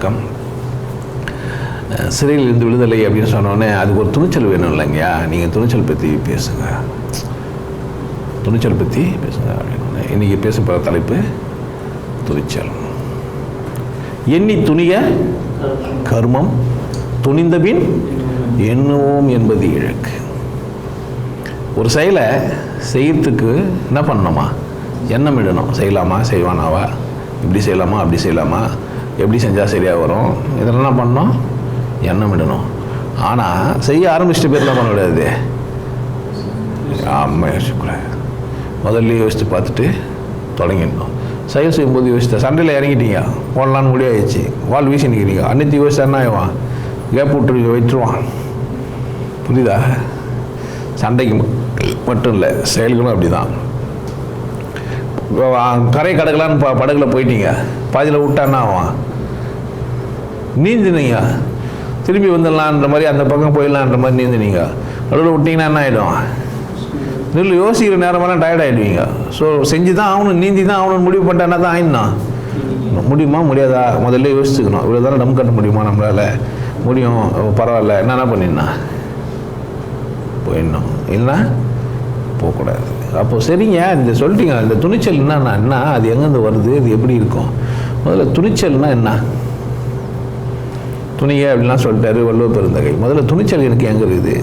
வணக்கம். சிறையில் இருந்து விடுதலை அப்படின்னு சொன்னோடனே அதுக்கு ஒரு துணிச்சல் வேணும் இல்லைங்கய்யா. நீங்கள் துணிச்சல் பற்றி பேசுங்க, துணிச்சல் பற்றி பேசுங்க அப்படின்னு. இன்றைக்கி பேச போகிற தலைப்பு துணிச்சல். எண்ணி துணிய கர்மம், துணிந்தபின் எண்ணுவோம் என்பது இழக்கு. ஒரு செயலை செய்யறதுக்கு என்ன பண்ணணுமா? எண்ணம் இடணும். செய்யலாமா, செய்வானாவா, இப்படி செய்யலாமா, அப்படி செய்யலாமா, எப்படி செஞ்சால் சரியாக வரும், இதெல்லாம் என்ன பண்ணணும்? எண்ணம் இடணும். ஆனால் செய்ய ஆரம்பிச்சுட்டு பேர் என்ன பண்ண விடாது. ஆமாம், யோசிக்கக்கூடாது. முதல்ல யோசித்து பார்த்துட்டு தொடங்கிடணும். செயல் செய்யும்போது யோசித்த சண்டையில் இறங்கிட்டீங்க, போடலான்னு முடியாயிடுச்சு, வால் வீசி நிற்கிறீங்க. அன்னைக்கு யோசிச்சா என்ன ஆயிடுவான்? கேப் விட்டு விட்டுருவான். புரியுதா? சண்டைக்கு மட்டும் இல்லை, செயல்களும் அப்படி தான். கரை கடக்கலான்னு படகுல போயிட்டீங்க, பாதியில் விட்டான்னா ஆவான். நீந்தினீங்க, திரும்பி வந்துடலான்ற மாதிரி அந்த பக்கம் போயிடலான்ற மாதிரி நீந்தினீங்க, நடுவில் விட்டிங்கன்னா என்ன ஆகிடும்? நெல் யோசிக்கிற நேரமெல்லாம் டயர்ட் ஆகிடுவீங்க. ஸோ செஞ்சு தான் ஆகணும், நீந்தி தான் ஆகணும்னு முடிவு பண்ணிட்டேன்னா தான் ஆயிடணும். முடியுமா முடியாதா முதல்ல யோசிச்சுக்கணும். இவ்வளோ தானே டம் கட்ட முடியுமா நம்மளால்? முடியும், பரவாயில்ல, என்னென்ன பண்ணிடணும், போயிடணும். இல்லைன்னா போகக்கூடாது. அப்போது சரிங்க, இந்த சொல்லிட்டீங்க, இந்த துணிச்சல் என்ன, அது எங்கேருந்து வருது, அது எப்படி இருக்கும்? முதல்ல துணிச்சல்னா என்ன? துணிக அப்படின்லாம் சொல்லிட்டாரு வள்ளுவ பெருந்தகை. முதல்ல துணிச்சல் எனக்கு எங்கே இருக்குது?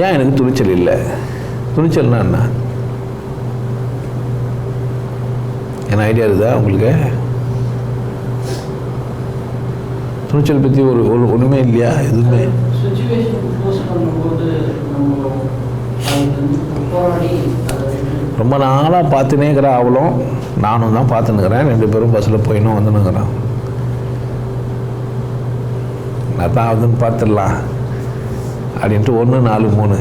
ஏன் எனக்கு துணிச்சல் இல்லை? துணிச்சல்னா என்ன? என்ன ஐடியா இருக்குதா உங்களுக்கு? துணிச்சல் பற்றி ஒரு ஒன்றுமே இல்லையா? எதுவுமே ரொம்ப நாளாக பார்த்துனே இருக்கிற அவளும் நானும் தான் பார்த்துன்னுக்கிறேன். 2 பேரும் பஸ்ஸில் போயினும் வந்துன்னுக்கிறேன். நான் தான் வந்துன்னு பார்த்துடலாம் அப்படின்ட்டு 1 4 3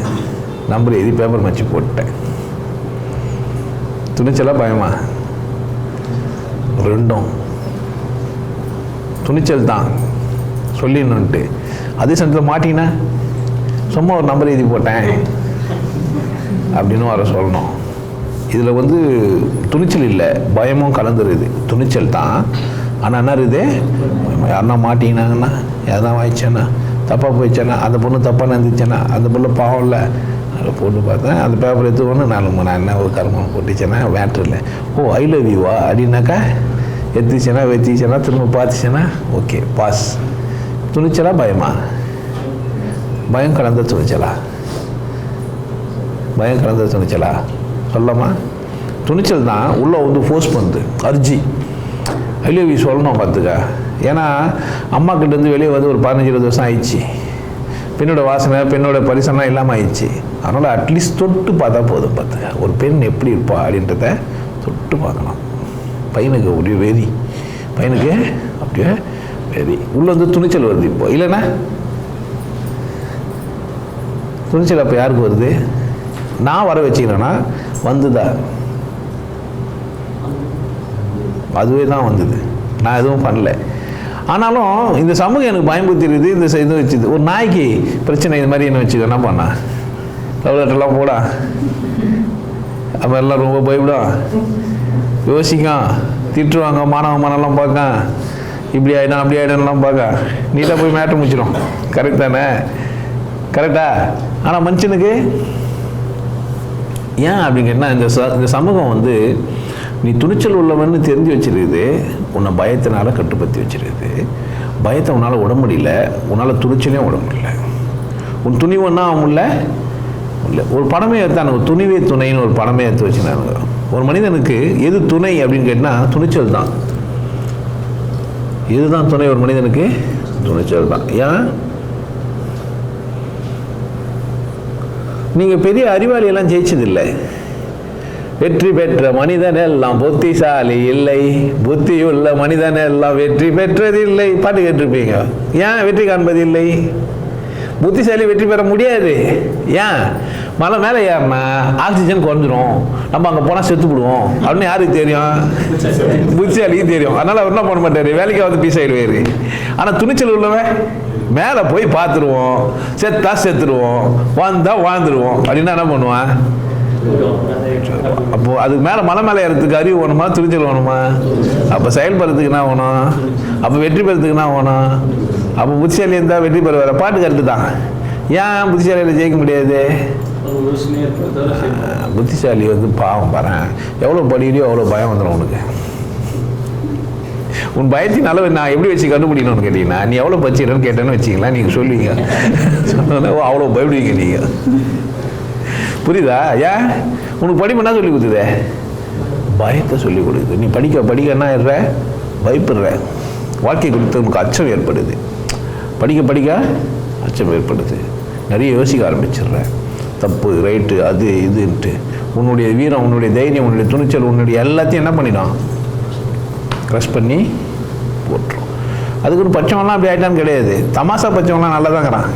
நம்பர் எழுதி பேப்பர் மச்சு போட்டேன். துணிச்சலாக பயமா? ரெண்டும் துணிச்சல் தான் சொல்லிடணுன்ட்டு. அதே சமயத்தில் மாட்டிங்கன்னா சும்மா ஒரு நம்பர் எழுதி போட்டேன் அப்படின்னு வர சொல்லணும். இதில் துணிச்சல் இல்லை, பயமும் கலந்துருது. துணிச்சல் தான், ஆனால் என்ன இருக்குது? யாருன்னா மாட்டிங்கன்னாங்கன்னா, எதனா வாய்ச்சேன்னா, தப்பாக போயிடுச்சேன்னா, அந்த பொண்ணு தப்பாக நடந்துச்சேன்னா, அந்த பொண்ணு பாவம் இல்லை, அதில் போட்டு பார்த்தேன், அந்த பேப்பர் எடுத்து ஒன்று 4 நான் என்ன ஒரு கர்மம் போட்டுச்சேன்னா மேட்ரு இல்லை. ஓ ஐ லவ் யூவா அப்படின்னாக்கா எத்திச்சேன்னா வெத்திச்சேன்னா திரும்ப பார்த்துச்சேன்னா ஓகே பாஸ். துணிச்சலா பயமா? பயம் கலந்த துணிச்சலா? பயம் கலந்த துணிச்சலா சொல்லலாமா? துணிச்சல் தான் உள்ளே ஃபோர்ஸ் பண்ணுது. அர்ஜி ஐ லவ் யூ சொல்லணும் பார்த்துக்க. ஏன்னா அம்மா கிட்டேருந்து வெளியே ஒரு 15-20 வருஷம் ஆயிடுச்சு. பெண்ணோட வாசனை, பெண்ணோட பரிசனம் இல்லாமல் ஆயிடுச்சு. அதனால் அட்லீஸ்ட் தொட்டு பார்த்தா போதும் பார்த்துக்க. ஒரு பெண் எப்படி இருப்பா அப்படின்றத தொட்டு பார்க்கலாம். பையனுக்கு அப்படியே வெறி, பையனுக்கு அப்படியே வெறி. உள்ளே துணிச்சல் வருது. இப்போ இல்லைன்னா துணிச்சல் அப்போ யாருக்கு வருது? நான் வர வச்சுக்கிறேன்னா வந்துதா? அதுவே தான் வந்தது, நான் எதுவும் பண்ணல. ஆனாலும் இந்த சமூகம் எனக்கு பயன்படுத்திடுது. இந்த இது வச்சுது. ஒரு நாய்க்கு பிரச்சனை இது மாதிரி என்ன வச்சுக்க என்ன பண்ணா? லவ் லெட்டர்லாம் போடா, அப்போ எல்லாம் ரொம்ப பயப்படும், யோசிக்கும், திட்டுவாங்க, மானவமானெல்லாம் பார்க்க, இப்படி ஆகிடும் அப்படி ஆகிடும்லாம் பார்க்க, நீட்டாக போய் மேட்டர் முடிச்சிடும். கரெக்ட் தானே? கரெக்டா? ஆனால் மனுஷனுக்கு ஏன் அப்படிங்கன்னா இந்த சமூகம் நீ துணிச்சல் உள்ளவன்னு தெரிஞ்சு வச்சிருக்குது, உன்னை பயத்தினால கட்டுப்படுத்தி வச்சிருக்குது. பயத்தை உன்னால் விட முடியல, உன்னால் துணிச்சலையும் விட முடியல. உன் துணிவுன்னா அவன் இல்லை. ஒரு படமே எடுத்தானுங்க, துணிவே துணைன்னு ஒரு படமே எடுத்து வச்சுனானுங்க. ஒரு மனிதனுக்கு எது துணை அப்படின்னு கேட்டால் துணிச்சல் தான். இதுதான் துணை ஒரு மனிதனுக்கு, துணிச்சல் தான். ஏன்? நீங்கள் பெரிய அறிவாளியெல்லாம் ஜெயிச்சதில்லை. வெற்றி பெற்ற மனிதன் எல்லாம் புத்திசாலி இல்லை, புத்தியுள்ள மனிதன் எல்லாம் வெற்றி பெற்றதில்லை. பாட்டு கேட்டிருப்பீங்க. ஏன் வெற்றி காண்பது இல்லை? புத்திசாலி வெற்றி பெற முடியாது. ஏன்? மலை மேலே ஏறினா ஆக்சிஜன் குறைஞ்சிரும், நம்ம அங்கே போனால் செத்துப்படுவோம் அப்படின்னு யாருக்கு தெரியும்? புத்திசாலிக்கு தெரியும். அதனால் அவர் என்ன பண்ண மாட்டார், வேலைக்காவது பீஸ் ஆகிடுவார். ஆனால் துணிச்சல் உள்ளவன் மேலே போய் பார்த்துருவோம், செத்தா செத்துருவோம், வாழ்ந்தா வாழ்ந்துருவோம் அப்படின்னா என்ன பண்ணுவான்? அப்போது அதுக்கு மேலே மலை மேலே ஏறதுக்கு அறிவு வேணுமா, துணிச்சல் வேணுமா? அப்போ செயல்படுறதுக்கு என்ன வேணும்? அப்போ வெற்றி பெறதுக்கு என்ன வேணும்? அப்போ புத்திசாலி இருந்தால் வெற்றி பெற வேறு பாட்டு கருத்து தான். ஏன் புத்திசாலியில் ஜெயிக்க முடியாது? புத்திசாலி வந்து பாவம் பாரு, எவ்வளோ படிக்கிறியோ அவ்வளோ பயம் வந்துடும் உனக்கு. உன் பயத்தின் அளவு நான் எப்படி வச்சு கண்டுபிடிக்கணும்னு கேட்டீங்கன்னா, நீ எவ்வளோ பச்சிக்கிறேன்னு கேட்டேன்னு வச்சிங்களா, நீங்கள் சொல்லுவீங்க. சொன்னா அவ்வளோ பயப்படுவீங்க நீங்கள். புரியுதா? ஏன் உனக்கு படிப்பு என்ன சொல்லி கொடுத்துதே? பயத்தை சொல்லி கொடுக்குது. நீ படிக்க என்ன ஆயிடுற? பயப்படுற. வாழ்க்கை குறித்து உனக்கு அச்சம் ஏற்படுது. படிக்க அச்சம் ஏற்படுது. நிறைய யோசிக்க ஆரம்பிச்சிடுற. தப்பு ரைட்டு அது இதுன்ட்டு உன்னுடைய வீரம், உன்னுடைய தைரியம், உன்னுடைய துணிச்சல், உன்னுடைய எல்லாத்தையும் என்ன பண்ணிடும்? க்ரஷ் பண்ணி போட்டுரும். அதுக்கு ஒரு பச்சவங்களாம் அப்படி ஆகிட்டான்னு கிடையாது. தமாசா பச்சவங்களாம் நல்லா தாங்கிறான்.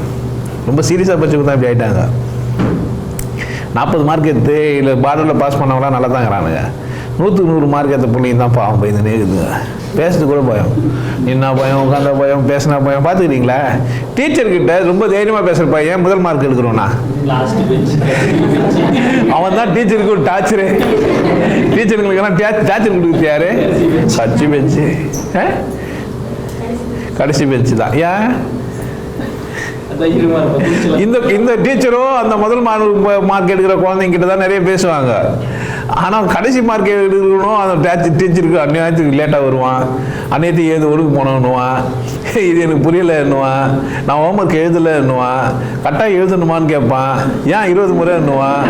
ரொம்ப சீரியஸாக பச்சவங்க தான் அப்படி ஆகிட்டாங்க. 40 மார்க் எடுத்து இல்லை பார்டரில் பாஸ் பண்ணவங்களாம் நல்லா தாங்கிறானுங்க. 100க்கு 100 மார்க் எடுத்த பிள்ளைங்க தான் பாவம் பயந்துனே இருக்குதுங்க. பேசுறதுக்கு கூட பயம், நின்னா பயம், உட்காந்தா பயம், பேசினா பயம். பார்த்துக்கிறீங்களா? டீச்சர்கிட்ட ரொம்ப தைரியமாக பேசுகிற பையன் முதல் மார்க் எடுக்கிறோன்னா அவன் தான் டீச்சருக்கு ஒரு டார்ச்சரு. டீச்சருங்களுக்கெல்லாம் டார்ச்சர் கொடுக்குறது யாரு? கடைசி பெஞ்சு, கடைசி பெஞ்சு தான். ஏன் இந்த டீச்சரும் அந்த முதல் மார்க் எடுக்கிற குழந்தைங்கிட்ட தான் நிறைய பேசுவாங்க. ஆனால் கடைசி மார்க் எடுக்கணும் அந்த டீச்சருக்கு அந்நேரத்துக்கு லேட்டாக வருவான். அந்நேரத்துக்கு ஏது ஒழுங்கு போனோன்னுவான். இது எனக்கு புரியலைன்னுவான். நான் ஹோம்ஒர்க் எழுதலைன்னுவான். கரெக்டாக எழுதணுமான்னு கேட்பான். ஏன் 20 முறைன்னுவான்.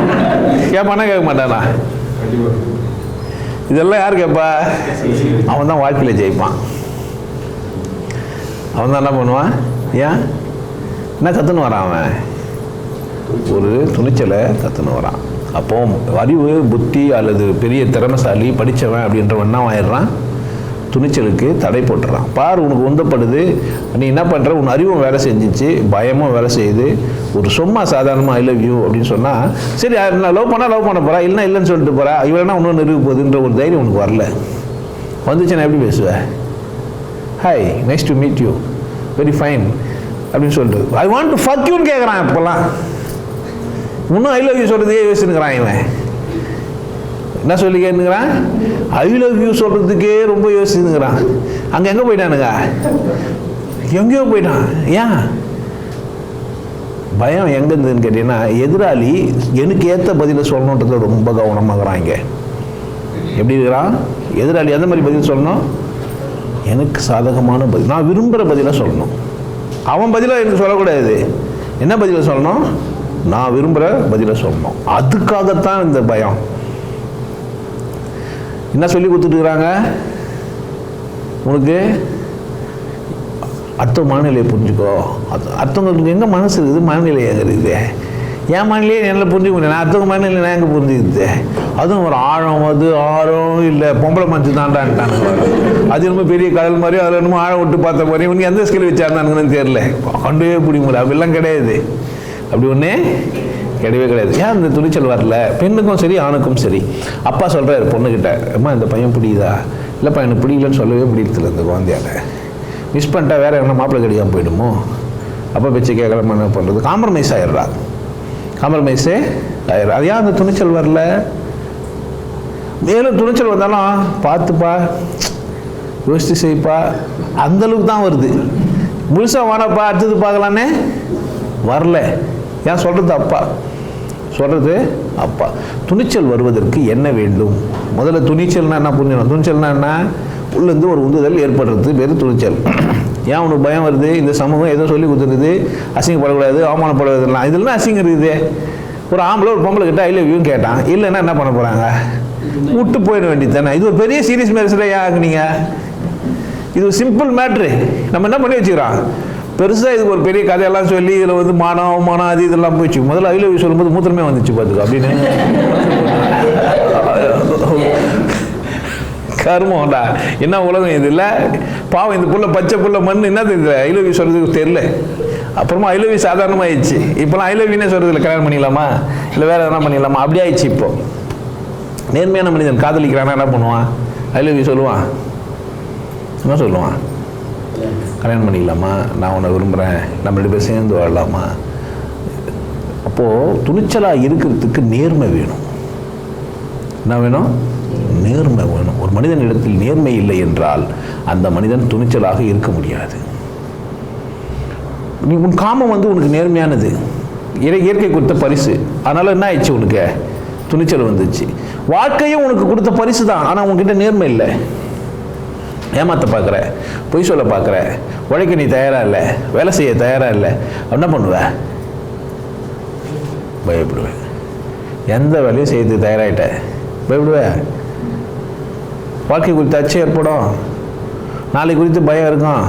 கேட்பானா கேட்க மாட்டானா? இதெல்லாம் யார் கேட்பா? அவன் தான் வாழ்க்கையில் ஜெயிப்பான். அவன் தான் என்ன பண்ணுவான்? ஏன் என்ன கற்றுன்னு வரான்? அவன் ஒரு துணிச்சலை கற்றுன்னு வரான். அப்போ அறிவு, புத்தி அல்லது பெரிய திறமைசாலி படித்தவன் அப்படின்றவன் என்ன ஆயிடுறான்? துணிச்சலுக்கு தடை போட்டுறான். பார், உனக்கு உந்தப்படுது, நீ என்ன பண்ணுற? உன் அறிவும் வேலை செஞ்சிச்சு, பயமும் வேலை செய்யுது. ஒரு சும்மா சாதாரணமாக ஐ லவ் யூ அப்படின்னு சொன்னால் சரி, நான் லவ் பண்ண போகிறா, இல்லைன்னு சொல்லிட்டு போகிறா, இவனா இன்னொன்று நிறுவ போகுதுன்ற ஒரு தைரியம் உனக்கு வரல. வந்துச்சு நான் எப்படி பேசுவேன்? Hi, nice to meet you, very fine அப்படின்னு சொல்லிட்டு ஐ வாண்ட் டு ஃபக் யூன்னு கேட்குறான். இப்போல்லாம் இன்னும் ஐ லவ் யூ சொல்கிறதுக்கே யோசிச்சுக்கிறான். இவன் என்ன சொல்லி கேட்டுக்கிறான்? ஐ லவ் யூ சொல்கிறதுக்கே ரொம்ப யோசிச்சுக்கிறான். அங்கே எங்கே போயிட்டானுங்க? எங்கேயோ போயிட்டான். ஏன் பயம் எங்கே இருந்ததுன்னு கேட்டீங்கன்னா, எதிராளி எனக்கு ஏற்ற பதிலை சொல்லணுன்றத ரொம்ப கவனமாகறான். இங்கே எப்படி இருக்கிறான் எதிராளி? எந்த மாதிரி பதில் சொல்லணும்? எனக்கு சாதகமான பதில், நான் விரும்புகிற பதிலாக சொல்லணும். அவன் பதிலாக எனக்கு சொல்லக்கூடாது. என்ன பதிலை சொல்லணும்? நான் விரும்புகிற பதிலை சொல்லணும். அதுக்காகத்தான் இந்த பயம். என்ன சொல்லி கொடுத்துட்டுருக்குறாங்க உனக்கு? அடுத்த மனநிலையை புரிஞ்சுக்கோ. அடுத்தவங்களுக்கு எங்கே மனசு இருக்குது, மனநிலை எங்கே இருக்குது? என் மனநிலையே என்னால் புரிஞ்சுக்க முடியல. நான் அடுத்தவங்க மனநிலை நான் எங்கே புரிஞ்சுக்குது? அதுவும் ஒரு ஆழம், அது ஆழம் இல்லை, பொம்பளை மனசு தாண்டான்ட்டானுங்க. அது ரொம்ப பெரிய கடல் மாதிரி, அதில் என்னமோ ஆழம் விட்டு பார்த்த மாதிரி. இவனுக்கு எந்த ஸ்கில் வச்சாருந்தானுங்கன்னு தெரியல, கண்டே பிடிக்க முடியல. அப்படிலாம் கிடையாது, அப்படி ஒன்றே கிடையவே கிடையாது. ஏன் அந்த துணிச்சல் வரல? பெண்ணுக்கும் சரி ஆணுக்கும் சரி. அப்பா சொல்கிறார் பொண்ணுக்கிட்ட, அம்மா இந்த பையன் பிடிக்குதா? இல்லைப்பா எனக்கு பிடிக்கலன்னு சொல்லவே பிடிக்கல. இந்த குழந்தையால மிஸ் பண்ணிட்டா வேறு என்ன மாப்பிள்ளை கிடைக்காமல் போயிடுமோ? அப்பா பேச்சு கேட்கலாமா? என்ன பண்ணுறது? காம்ப்ரமைஸ் ஆகிடுறா. காம்ப்ரமைஸே ஆயிடுறா. அது ஏன் அந்த துணிச்சல் வரல? மேலும் துணிச்சல் வந்தாலும் பார்த்துப்பா, யோசித்து செய்ப்பா, அந்தளவுக்கு தான் வருது. முழுசாக வானப்பா அடுத்தது பார்க்கலான்னே வரல. ஏன் சொல்கிறது அப்பா, சொல்கிறது அப்பா. துணிச்சல் வருவதற்கு என்ன வேண்டும்? முதல்ல துணிச்சல்னா என்ன புரிஞ்சுக்கணும். துணிச்சல்னா என்ன? உள்ளேருந்து ஒரு உந்துதல் ஏற்படுறது பேர் துணிச்சல். ஏன் உனக்கு பயம் வருது? இந்த சமூகம் ஏதோ சொல்லி கொடுத்துருது, அசிங்கப்படக்கூடாது, அவமானப்படக்கூடாதுலாம். இதெல்லாம் அசிங்கம் இருக்குது. ஒரு ஆம்பளை ஒரு பொம்பளை கிட்ட ஐ லவ் யூன்னு கேட்டான், இல்லைன்னா என்ன பண்ண போகிறாங்க? விட்டு போயிட வேண்டியது தானே. இது ஒரு பெரிய சீரியஸ் மேரேஜில் ஏன் ஆகுனீங்க? இது ஒரு சிம்பிள் மேட்ரு. நம்ம என்ன பண்ணி வச்சுக்கிறோம்? பெருசாக இதுக்கு ஒரு பெரிய கதையெல்லாம் சொல்லி இதில் வந்து மானம் அவமானம் அது இதெல்லாம் போயிடுச்சு. முதல்ல ஐ லவ் யூ சொல்லும்போது மூத்திரமே வந்துச்சு பார்த்துக்கோ அப்படின்னு. கருமம்டா, என்ன உலகம் இது இல்லை? பாவம் இந்த புள்ள, பச்சை புள்ள மண் என்ன தெரியல, ஐ லவ் யூ சொல்கிறதுக்கு தெரியல. அப்புறமா ஐ லவ் யூ சாதாரணமாகிடுச்சு. இப்போலாம் ஐ லவ் யூனே சொல்கிறது இல்லை, கல்யாணம் பண்ணிக்கலாமா இல்லை வேறு எதனா பண்ணிக்கலாமா அப்படி ஆயிடுச்சு. இப்போ நேர்மையான மனிதன் காதலிக்கிறானா என்ன பண்ணுவான்? ஐ லவ் யூ சொல்லுவான். என்ன சொல்லுவான்? கல்யாணம் பண்ணிக்கலாமா, நான் உன்னை விரும்புகிறேன், நம்ம 2 பேர் சேர்ந்து வாழலாமா? அப்போது துணிச்சலாக இருக்கிறதுக்கு நேர்மை வேணும். என்ன வேணும்? நேர்மை வேணும். ஒரு மனிதனிடத்தில் நேர்மை இல்லை என்றால் அந்த மனிதன் துணிச்சலாக இருக்க முடியாது. நீ உன் காமம் உனக்கு நேர்மையானது, இயற்கை கொடுத்த பரிசு. அதனால என்ன ஆயிடுச்சு? உனக்கு துணிச்சல் வந்துச்சு. வாழ்க்கையும் உனக்கு கொடுத்த பரிசு தான். ஆனால் உன்கிட்ட நேர்மை இல்லை. ஏமாத்த பார்க்குற, பொய் சொல்ல பார்க்குற, உழைக்க நீ தயாராக இல்லை, வேலை செய்ய தயாராக இல்லை. என்ன பண்ணுவ? பயப்படுவேன். எந்த வேலையும் செய்யறதுக்கு தயாராகிட்ட பயப்படுவேன். வாழ்க்கை குறித்து அச்சம் ஏற்படும், நாளைக்கு குறித்து பயம் இருக்கும்.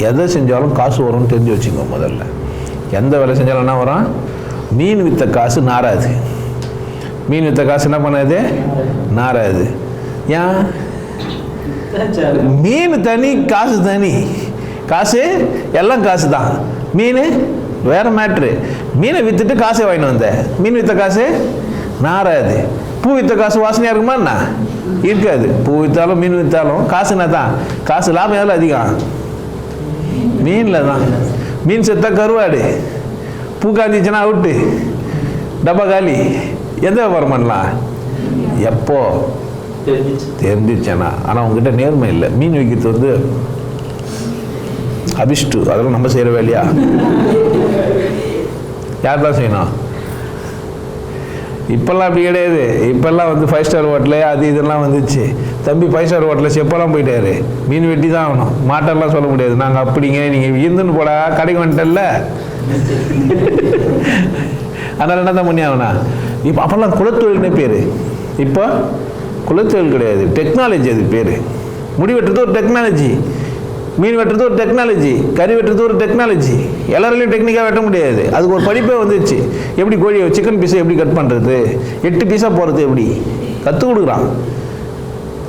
எதை செஞ்சாலும் காசு வரும்னு தெரிஞ்சு வச்சுக்கோ. முதல்ல எந்த வேலை செஞ்சாலும் என்ன வரும்? மீன் விற்ற காசு நாராது. மீன் விற்ற காசு என்ன பண்ணாது? நாராது. ஏன்? மீன் தனி, காசு தனி. காசு எல்லாம் காசு தான், மீன் வேற மேட்ரு. மீனை விற்றுட்டு காசை வாங்கிட்டு வந்த, மீன் விற்ற காசு நாராது. பூ விற்ற காசு வாசனையாக இருக்குமா? என்ன இருக்காது. பூ விற்றாலும் மீன் விற்றாலும் காசுனா தான். காசு லாபம் எவ்வளோ அதிகம்? மீனில் தான். மீன் செத்தா கருவாடு, பூ காஞ்சிச்சுன்னா அவுட்டு, டப்பா காலி. எந்த வியாபாரம் பண்ணலாம்? எப்போ தெரிஞ்சிச்சேனா. ஆனால் உங்ககிட்ட நேர்மை இல்லை. மீன் விற்கிறது அபிஷ்டு. அதெல்லாம் நம்ம செய்கிற வேலையா? யார் தான் செய்யணும்? இப்போல்லாம் அப்படி கிடையாது. இப்போல்லாம் 5 ஸ்டார் ஹோட்டலு அது இதெல்லாம் வந்துச்சு. தம்பி 5 ஸ்டார் ஹோட்டலில் செப்பெல்லாம் போயிட்டாரு. மீன் வெட்டி தான் ஆகணும். மாட்டெல்லாம் சொல்ல முடியாது. நாங்கள் அப்படிங்க, நீங்கள் இருந்துன்னு போடா, கடைக்கு வந்துட்டல. அதனால் என்ன தான் பண்ணி ஆகணும்? இப்போ அப்போல்லாம் குலத்தொழில்னே பேர். இப்போ குலத்தொழில் கிடையாது, டெக்னாலஜி. அது பேர். முடி வெட்டுறது ஒரு டெக்னாலஜி, மீன் வெட்டுறது ஒரு டெக்னாலஜி, கறி வெட்டுறது ஒரு டெக்னாலஜி. எல்லாராலையும் டெக்னிக்காக வெட்ட முடியாது. அதுக்கு ஒரு படிப்பே வந்துச்சு. எப்படி கோழி சிக்கன் பீஸை எப்படி கட் பண்ணுறது, 8 பீஸாக போகிறது எப்படி கற்றுக் கொடுக்குறான்.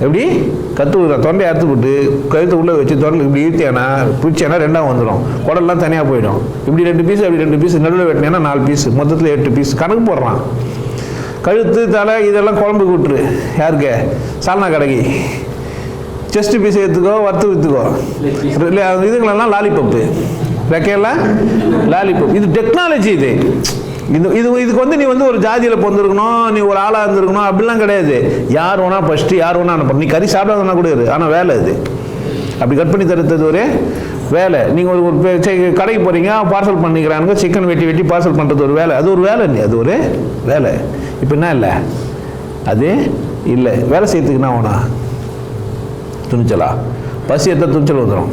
எப்படி கற்றுக் கொடுக்குறான்? தொண்டையை அறுத்து போட்டு கழுத்தை உள்ளே வச்சு தொண்டை இப்படி இழுத்தியானா பிடிச்சானா 2ஆக வந்துடும். குடல்லாம் தனியாக போயிடும். இப்படி 2 பீஸ், அப்படி 2 பீஸ் நடுவில் வெட்டினா 4 பீஸ், மொத்தத்தில் 8 பீஸ் கணக்கு போடுறான். கழுத்து தலை இதெல்லாம் குழம்புக்கு விட்டுரு. யாருக்கு? சால்னா கடைக்கு. செஸ்ட் பீஸ் எடுத்துக்கோ, வறுத்து விற்றுக்கோ. இதுங்களெல்லாம் லாலிபப்பு, ரெக்கையெல்லாம் லாலிபப். இது டெக்னாலஜி. இது இதுக்கு நீ ஒரு ஜாதியில் பிறந்திருக்கணும், நீ ஒரு ஆளாக இருந்திருக்கணும் அப்படிலாம் கிடையாது. யார் வேணா ஃபஸ்ட்டு, யார் வேணா அனுப்பணும். நீ கறி சாப்பிடாதனா கூட இரு, ஆனால் வேலை இது. அப்படி கட் பண்ணி தருறது ஒரு வேலை. நீங்கள் ஒரு கடைக்கு போகிறீங்க, பார்சல் பண்ணிக்கிறாங்க, சிக்கன் வெட்டி பார்சல் பண்ணுறது ஒரு வேலை. அது ஒரு வேலை இல்லையா? அது ஒரு வேலை. இப்போ என்ன இல்லை? அது இல்லை. வேலை செய்யறதுக்கு என்ன வேணா? துணிச்சலா? பசி எடுத்தா துணிச்சல் வந்துடும்,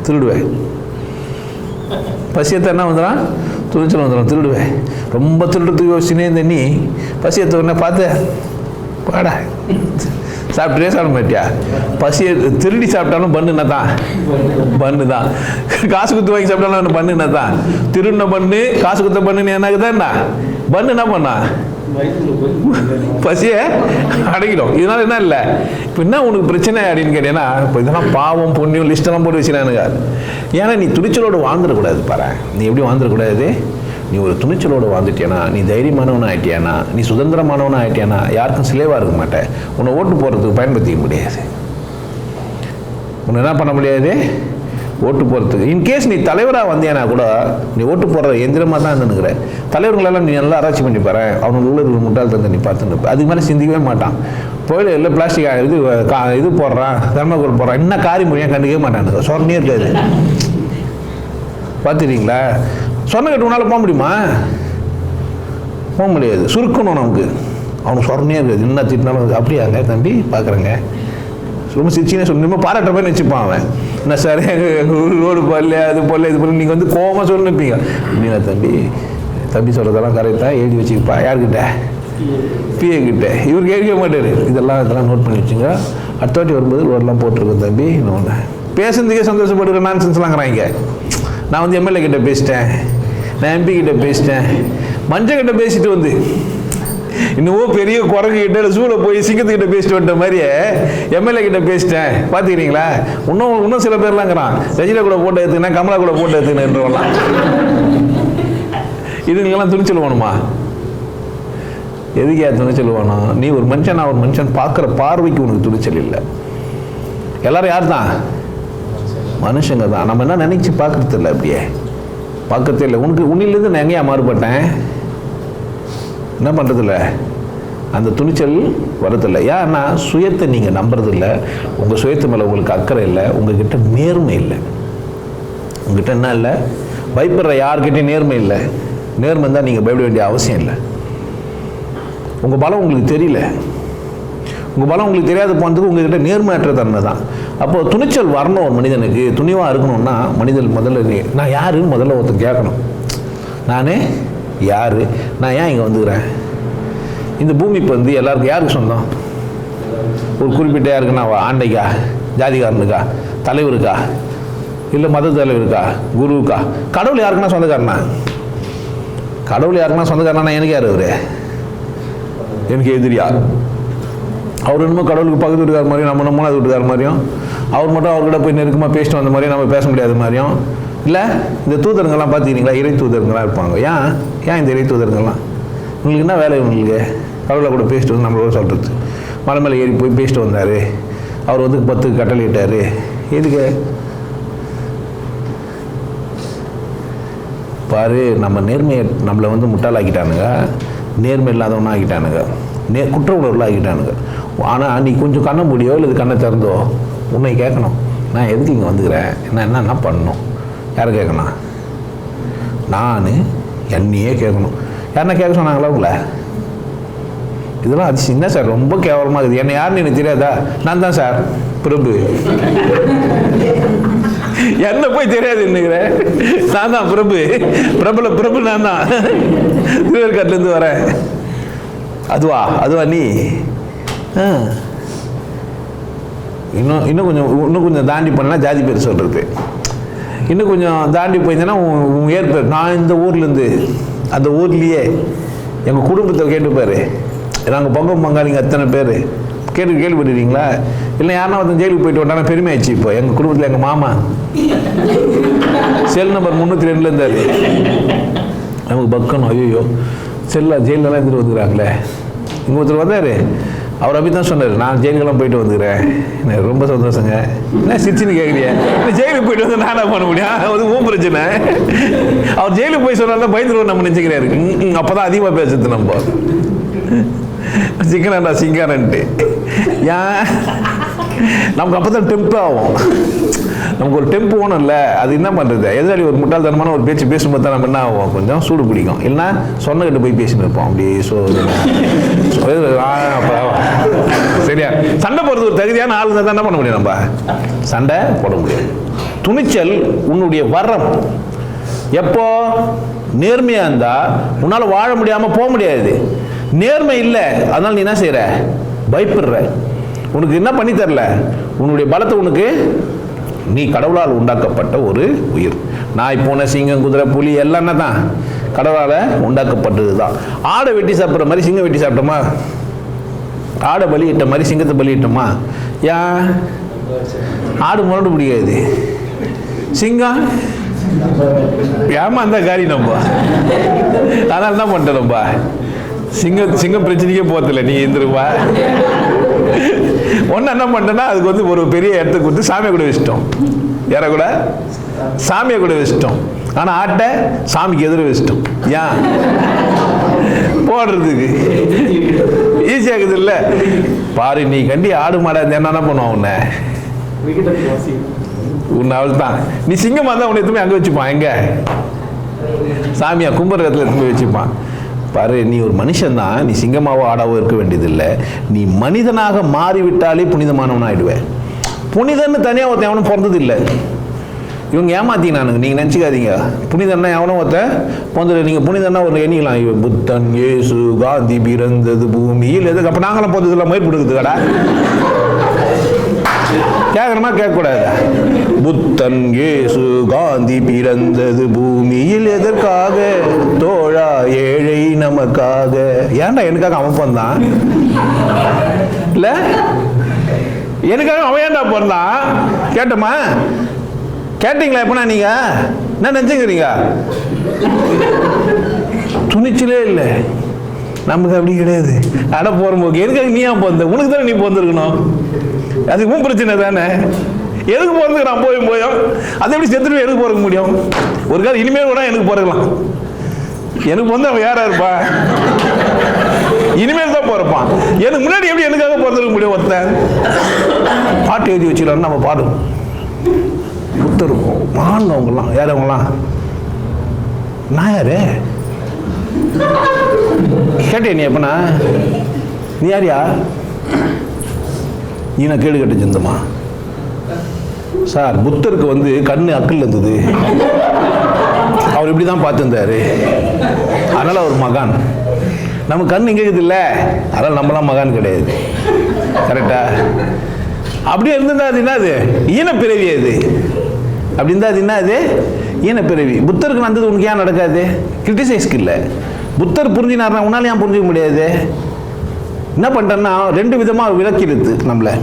திருடுவேன். பசி எடுத்தா என்ன வந்துடும்? துணிச்சல் வந்துடும், திருடுவேன். ரொம்ப திருடுறதுக்கு யோசிச்சுனே இருந்த நீ பசி எடுத்த உடனே பார்த்து பாடா சாப்பிட்டே சாப்பிட மாட்டியா? பசி திருடி சாப்பிட்டாலும் பண்ணுன்னா தான், பண்ணு தான். காசு குத்து வாங்கி சாப்பிட்டாலும் பண்ணுன்னா தான். திருடின பண்ணு, காசு குத்த பண்ணுன்னு என்னக்குதான் என்ன பண்ணு? என்ன பண்ணா? பசியை அடங்கிடும். இதனால என்ன இல்லை? இப்போ என்ன உனக்கு பிரச்சனை அப்படின்னு கேட்டீங்கன்னா, இப்போ இதெல்லாம் பாவம் புண்ணியம் லிஸ்டெல்லாம் போட்டு வச்சுனானுங்க. ஏன்னா நீ துணிச்சலோடு வாழ்ந்துடக்கூடாது. பாரு, நீ எப்படி வாழ்ந்துடக்கூடாது? நீ ஒரு துணிச்சலோடு வாழ்ந்துட்டியானா, நீ தைரியமானவனாக ஆகிட்டியானா, நீ சுதந்திரமானவனாக ஆகிட்டியானா, யாருக்கும் சிலைவாக இருக்க மாட்டேன். உன்னை ஓட்டு போடுறதுக்கு பயன்படுத்திக்க முடியாது. உன்னை என்ன பண்ண முடியாது? ஓட்டு போகிறதுக்கு. இன்கேஸ் நீ தலைவராக வந்தியானா கூட நீ ஓட்டு போடுற எந்திரமாக தான் இருந்துக்கிற. தலைவர்களெல்லாம் நீ நல்லா ஆராய்ச்சி பண்ணி பாரு. அவனுக்கு உள்ள இருக்கிற முட்டாள் தந்து நீ பார்த்துன்னு அதுக்கு மேலே சிந்திக்கவே மாட்டான். போயில இல்லை பிளாஸ்டிக் இது போடுறான், தெர்மாக்கோல் போடுறான், இன்னும் காரி மொழியாக கண்டுக்கவே மாட்டானுங்க. சொன்னே இருக்காது. பார்த்துட்டீங்களா? சொன்ன கட்டு உன்னால் போக முடியுமா? போக முடியாது. சுருக்கணும் நமக்கு. அவனுக்கு சொன்னே இருக்காது. என்ன திட்டினாலும் அப்படியாங்க தம்பி பார்க்குறேங்க, ரொம்ப சிரிச்சினே சொல்லி நம்ம பாராட்டுற மாதிரி வச்சுப்பான் அவன். என்ன சார் ரோடு போடல, அது போடல, இது போல. நீங்கள் கோவமாக சொல்லிப்பீங்க. அப்படின்னா தம்பி சொல்கிறதெல்லாம் கரெக்டாக எழுதி வச்சுக்கப்பா. யார்கிட்ட? பிஏ கிட்ட. இவருக்கு எழுதிக்க மாட்டார். இதெல்லாம் நோட் பண்ணி வச்சுங்க. அடுத்த வாட்டி வரும்போது ரோடெலாம் போட்டிருக்கேன் தம்பி. இன்னொன்று பேசுறதுக்கே சந்தோஷப்படுற நான்சென்ஸ்லாங்கிறாங்க. நான் எம்எல்ஏ கிட்ட பேசிட்டேன், நான் எம்பி கிட்ட பேசிட்டேன், மஞ்சள் கிட்ட பேசிட்டு இன்னும் பெரிய குரங்கு கிட்ட ஜூல போய் சிங்கத்துக்கிட்ட பேசிட்டு வந்த மாதிரியே எம்எல்ஏ கிட்ட பேசிட்டேன். பார்த்துக்கிறீங்களா? இன்னும் சில பேர்லாங்கிறான், ரஜினா கூட போட்டோ எடுத்துக்கினேன், கமலா கூட போட்டோ எடுத்துக்கினேன்றவெல்லாம். இதுங்கெல்லாம் துணிச்சல் வேணுமா? எதுக்கே துணிச்சல் வேணும்? நீ ஒரு மனுஷன், நான் ஒரு மனுஷன் பார்க்குற பார்வைக்கு உனக்கு துணிச்சல் இல்லை. எல்லாரும் யார் தான்? மனுஷங்க தான். நம்ம என்ன நினைச்சு பார்க்கறது இல்லை, அப்படியே பார்க்கறதே இல்லை. உன்னிலேருந்து நான் எங்கேயா மாறுபட்டேன்? என்ன பண்ணுறதில்ல? அந்த துணிச்சல் வரதில்லை. ஏன்னா சுயத்தை நீங்கள் நம்புறதில்ல, உங்கள் சுயத்து மேலே உங்களுக்கு அக்கறை இல்லை, உங்ககிட்ட நேர்மை இல்லை. உங்ககிட்ட என்ன இல்லை? பயப்படுற யார்கிட்டையும் நேர்மை இல்லை. நேர்மை இருந்தால் நீங்கள் பயப்பட வேண்டிய அவசியம் இல்லை. உங்கள் பலம் உங்களுக்கு தெரியல, உங்கள் பலம் உங்களுக்கு தெரியாத போனதுக்கு உங்ககிட்ட நேர்மையற்ற தன்மை தான். அப்போது துணிச்சல் வரணும். ஒரு மனிதனுக்கு துணிவாக இருக்கணும்னா மனிதன் முதல்ல நான் யாருன்னு முதல்ல ஒருத்தர் கேட்கணும். நானே யார், நான் ஏன் இங்கே வந்துக்கிறேன்? இந்த பூமி இப்போ வந்து எல்லாருக்கும் யாருக்கு சொந்தம்? ஒரு குறிப்பிட்ட யாருக்குன்னா ஆண்டைக்கா, ஜாதிகாரனுக்கா, தலைவருக்கா, இல்லை மத தலைவருக்கா, குருவுக்கா? கடவுள் யாருக்குன்னா சொந்தக்காரனா? கடவுள் யாருக்குன்னா சொந்தக்காரனா? எனக்கு யார் அவரு? எனக்கு எதிரியா? அவர் என்னமோ கடவுளுக்கு பக்கத்து வீட்டுக்கார மாதிரியும், நம்ம மூணாவது வீட்டுக்கார மாதிரியும், அவர் மட்டும் அவர்கிட்ட போய் நெருக்கமாக பேசிட்டு வந்த மாதிரியும் நம்ம பேச முடியாத மாதிரியும். இல்லை இந்த தூதருங்கெல்லாம் பார்த்துக்கிறீங்களா? இறை தூதருங்கெல்லாம் இருப்பாங்க. ஏன் இந்த இறை தூதருங்கெல்லாம் உங்களுக்கு என்ன வேலை? உங்களுக்கு கடவுளை கூட பேசிட்டு வந்து நம்மளோட சொல்கிறது. மலை மேலே ஏறி போய் பேசிட்டு வந்தார், அவர் வந்து 10 கட்டளை இட்டார். எதுக்கு? பாரு, நம்ம நேர்மையை நம்மளை வந்து முட்டாளாக்கிட்டானுங்க, நேர்மை இல்லாதவனா ஆக்கிட்டானுங்க, குற்ற உணர்வுல ஆக்கிட்டானுங்க. ஆனால் நீ கொஞ்சம் கண்ணை மூடியோ இல்லை கண்ணை திறந்தோ உன்னை கேட்கணும், நான் எதுக்கு இங்கே வந்துக்கிறேன், நான் என்ன பண்ணணும்? யாரை கேட்கணும்? நான் என்னையே கேட்கணும். யாருன்னா கேட்க சொன்னாங்களா உங்களை? இதெல்லாம் அது சின்ன சார், ரொம்ப கேவலமாக இருக்குது. என்னை யாருன்னு எனக்கு தெரியாதா? நான் தான் சார் பிரபு. என்ன போய் தெரியாது என்னங்கிறேன்? நான் தான் பிரபு, பிரபு நான் தான், திருவேற்காட்டிலேருந்து வரேன். அதுவா நீ? இன்னும் கொஞ்சம் தாண்டி பண்ணலாம் ஜாதி பேர் சொல்கிறது. இன்னும் கொஞ்சம் தாண்டி போயிருந்தேன்னா உன் ஏற்பேர். நான் இந்த ஊர்லேருந்து அந்த ஊர்லேயே எங்கள் குடும்பத்தை கேட்டுப்பாரு, நாங்கள் பங்கம் பங்காளிங்க அத்தனை பேர் கேள்விப்பட்டுறீங்களா? இல்லை யாருன்னா ஒருத்தன் ஜெயிலுக்கு போயிட்டு வந்தானா பெருமை ஆயிடுச்சு. இப்போ எங்கள் குடும்பத்தில் எங்கள் மாமா செல் நம்பர் 302 இருந்தார். நமக்கு பக்கணும், ஐயோ செல்லா ஜெயிலெலாம் இருந்துட்டு வந்துக்கிறாங்களே. இங்கே ஒருத்தர் வந்தார், அவர் அப்படி தான் சொன்னார், நான் ஜெயிலுக்கெல்லாம் போயிட்டு வந்துக்கிறேன், எனக்கு ரொம்ப சந்தோஷங்க. என்ன சிரிச்சுன்னு கேட்குறியா? ஜெயிலுக்கு போயிட்டு வந்து நான் என்ன பண்ண முடியும்? அது ஊன் பிரச்சனை. அவர் ஜெயிலுக்கு போய் சொன்னால்தான் பயந்துருவோம் நம்ம நினச்சிக்கிறாரு. அப்போ தான் அதிகமாக பேசுறது நம்ம சிக்கனண்டா சிங்காரன்ட்டு. ஏன் நமக்கு அப்போ தான் டெம்ப் ஆகும். நமக்கு ஒரு டெம்ப் ஓணும் இல்லை, அது என்ன பண்ணுறது? எதிராளி ஒரு முட்டாள்தனமான ஒரு பேச்சு பேசும்போது தான் நம்ம என்ன ஆகும், கொஞ்சம் சூடு பிடிக்கும். இல்லைன்னா சொன்னகிட்ட போய் பேசின்னு இருப்போம் அப்படியே. சரியா? சண்டை போடுறது ஒரு தகுதியான ஆள் தான் என்ன பண்ண முடியும்? நம்ம சண்டை போட முடியாது. துணிச்சல் உன்னுடைய வரம். எப்போ நேர்மையா இருந்தா உன்னால வாழ முடியாம போக முடியாது. நேர்மை இல்லை, அதனால நீ என்ன செய்யற? பயப்படுற. உனக்கு என்ன பண்ணி தரல? உன்னுடைய பலத்தை உனக்கு நீ கடவுளால் உண்டாக்கப்பட்ட ஒரு உயிர். நாய், பூனை, சிங்கம், குதிரை, புலி எல்லாம் தான் கடவுளால் உண்டாக்கப்பட்டது தான். ஆடை வெட்டி சாப்பிட்ற மாதிரி சிங்கம் வெட்டி சாப்பிட்டோமா? ஆடை பலியிட்ட மாதிரி சிங்கத்தை பலியிட்டோமா? ஏன்? ஆடு முரண்டு பிடிக்காது, சிங்கம் ஏமா அந்த காரி நம்ம. அதனால என்ன பண்ணிட்டோம் நம்ம? சிங்கம் பிரச்சனைக்கே போறதில்லை. நீ இருந்துருப்பா ஒன்று என்ன பண்ணிட்டேன்னா அதுக்கு வந்து ஒரு பெரிய இடத்துக்கு கொடுத்து சாமியை கூட வச்சிட்டோம். யாரை கூட? சாமியை கூட வச்சிட்டோம். ஆனால் ஆட்டை சாமிக்கு எதிர வச்சிட்டோம். ஏன்? போடுறதுக்கு ஈஸியாகுது இல்லை? பாரு, நீ கண்டி ஆடு மாடா என்ன பண்ணுவான் உன்னை? உன்னை அவள் தான். நீ சிங்கமாக இருந்தால் உன்னை எதுவுமே அங்கே வச்சுப்பான். எங்க? சாமியா கும்புற இடத்துல எதுவுமே வச்சுப்பான். பாரு, நீ ஒரு மனுஷன்தான், நீ சிங்கமாவோ ஆடாவோ இருக்க வேண்டியதில்லை. நீ மனிதனாக மாறிவிட்டாலே புனிதமானவன் ஆயிடுவேன். புனிதன்னு தனியாக ஒருத்தன் எவனும் பிறந்தது இல்லை. இவங்க ஏமாத்தினானுங்க. நீங்கள் நினச்சிக்காதீங்க புனிதன்னா எவனும் ஒருத்தன் பிறந்தது. நீங்கள் புனிதன்னா ஒரு எண்ணிக்கலாம். புத்தன், இயேசு, காந்தி பிறந்தது பூமியில் எதுக்கு? அப்போ நாங்களாம் பிறந்ததில்ல, மயிர் கொடுக்குது கடா கேட்கணுமா? கேட்கக்கூடாது. புத்தன், இயேசு, காந்தி பிறந்தது பூமியில் எதற்காக? தோழா ஏழை நமக்காக. ஏன்டா எனக்காக அவன் பிறந்தான்? இல்ல எனக்காக அவன் ஏன்டா பிறந்தான்? கேட்டோமா? கேட்டீங்களா? எப்பனா நீங்க என்ன நினைச்சுக்கிறீங்க? துணிச்சலே இல்லை நமக்கு. அப்படி கிடையாது. அட போறம்போக்கு எதுக்காக நீ ஏன் பிறந்த? உனக்கு தானே நீ பிறந்திருக்கணும். அது உன் பிரச்சனை தானே. எதுக்கு பிறந்துக்கிறான்? போயும் அதை எப்படி செத்துட்டு எதுக்கு பிறக்க முடியும்? ஒரு காலம் இனிமேல் கூட எனக்கு பிறக்கலாம். எனக்கு வந்து அவன் யாரா இருப்பா? இனிமேல் தான் பிறப்பான். எனக்கு முன்னாடி எப்படி எனக்காக பிறந்திருக்க முடியும்? ஒருத்தன் பாட்டு எழுதி வச்சுக்கலான்னு நம்ம பாடும். புத்தர் மகான்வங்கலாம் யார்? அவங்களாம் நான் யாரு கேட்டே? நீ எப்பனா நீ யாரியா? ஈன கேடு கட்டு சிந்தமா சார். புத்தருக்கு வந்து கண்ணு அக்கல் இருந்தது, அவர் இப்படி தான் பார்த்துருந்தாரு, அதனால அவர் மகான். நம்ம கண் இங்கே இருக்குது இல்லை, அதனால் நம்மளாம் மகான் கிடையாது. கரெக்டா? அப்படியே இருந்திருந்தா அது என்னது? ஈனப்பிறவி அது. அப்படி இருந்தால் அது என்ன? அது ஈனப்பிறவி. புத்தருக்கு நடந்தது உனக்கு ஏன் நடக்காது? கிரிட்டிசைஸ்க்கு இல்லை. புத்தர் புரிஞ்சினார்னா உன்னால ஏன் புரிஞ்சிக்க முடியாது? என்ன பண்ணிட்டேன்னா ரெண்டு விதமாக விளக்கிடுது நம்மளை.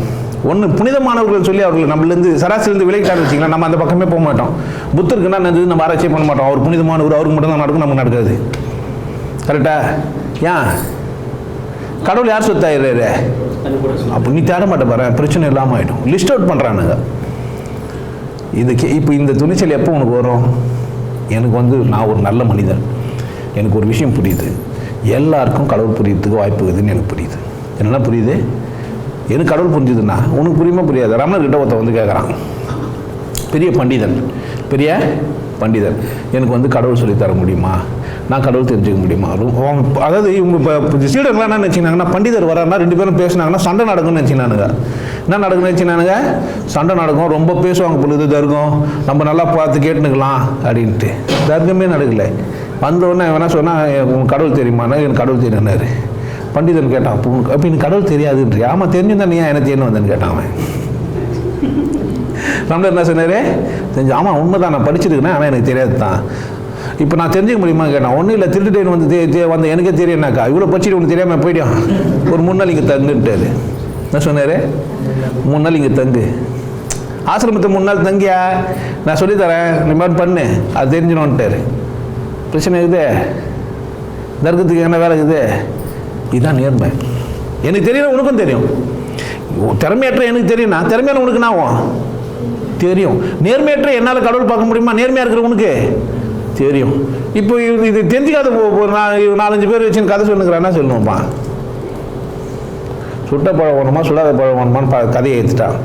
ஒன்று, புனிதமானவர்கள் சொல்லி அவர்கள் நம்மளேருந்து சராசரிலேருந்து விலகிட்டான்னு வச்சிங்களா, நம்ம அந்த பக்கமே போக மாட்டோம். புத்தருக்கு என்ன நடந்தது நம்ம ஆராய்ச்சி பண்ண மாட்டோம். அவர் புனிதமானவர், அவருக்கு மட்டும் தான் நடக்கும், நமக்கு நடக்காது. கரெக்டா? ஏன்? கடவுள் யார் சொத்தாயிடுறாரு? அப்போ நீ தேட மாட்டே பாரு, பிரச்சனை இல்லாமல் ஆகிடும். லிஸ்ட் அவுட் பண்ணுறானுங்க. இதுக்கு இப்போ இந்த துணிச்சல் எப்போ உனக்கு வரும்? எனக்கு வந்து நான் ஒரு நல்ல மனிதன், எனக்கு ஒரு விஷயம் புரியுது, எல்லாருக்கும் கடவுள் புரியறதுக்கு வாய்ப்பு இருக்குதுன்னு எனக்கு புரியுது. என்ன புரியுது? எனக்கு கடவுள் புரிஞ்சுதுன்னா உனக்கு புரியுமா புரியாது? ரமணர்கிட்ட ஒருத்தன் வந்து கேட்குறான், பெரிய பண்டிதர், எனக்கு வந்து கடவுள் சொல்லித்தர முடியுமா? நான் கடவுள் தெரிஞ்சுக்க முடியுமா? அதாவது இவங்க இப்போ சீடர்கள்லாம் என்ன நினச்சினாங்கன்னா, பண்டிதர் வராருன்னா ரெண்டு பேரும் பேசினாங்கன்னா சண்டை நடக்கும்னு நினச்சினானுங்க. என்ன நடக்குன்னு நினச்சினானுங்க? சண்டை நடக்கும், ரொம்ப பேசுவாங்க பொழுது, தர்க்கம், நம்ம நல்லா பார்த்து கேட்டுனுக்கலாம் அப்படின்ட்டு. தர்க்கமே நடக்கலை. வந்தோடனே வேணா சொன்னால் உங்களுக்கு கடவுள் தெரியுமானா, எனக்கு கடவுள் தெரியும்னாரு. பண்டிதன் கேட்டான், அப்போ எனக்கு கடவுள் தெரியாதுன்றியா? ஆமாம், தெரிஞ்சுதான் நீ எனக்கு தேர்ந்து வந்தேன்னு கேட்டான் அவன். நம்மள என்ன சொன்னார்? தெரிஞ்சு. ஆமாம், உண்மை தான், நான் படிச்சிருக்கேன், ஆனால் எனக்கு தெரியாது தான். இப்போ நான் தெரிஞ்சுக்க முடியுமா கேட்டான். ஒன்றும் இல்லை, திருட்டுட்டேன் வந்து எனக்கே தெரியும்னாக்கா, இவ்வளோ படிச்சுட்டு உனக்கு தெரியாமல் போயிடும், ஒரு 3 நாள் இங்கே தங்குன்ட்டாரு. என்ன சொன்னார்? 3 நாள் இங்கே தங்கு, ஆசிரமத்தை 3 நாள் தங்கியா, நான் சொல்லித்தரேன், நீ மாதிரி பண்ணு, அது தெரிஞ்சிடும்ட்டாரு. பிரச்சனை இருக்குது, தர்க்கத்துக்கு என்ன வேலை இருக்குது? இதுதான் நேர்மை. எனக்கு தெரியும், உனக்கும் தெரியும். திறமையற்ற எனக்கு தெரியும், நான் திறமையான உனக்கு நான் தெரியும். நேர்மையற்ற என்னால் கடவுள் பார்க்க முடியுமா? நேர்மையாக இருக்கிற உனக்கு தெரியும். இப்போ இது தெரிஞ்சுக்காத ஒரு 4-5 பேர் வச்சுன்னு கதை சொல்லுங்கிறான்னா சொல்லணும்ப்பா. சுட்ட பழம் வேணுமா சுடாத பழம் வேணுமான்னு கதையை எடுத்துட்டான்.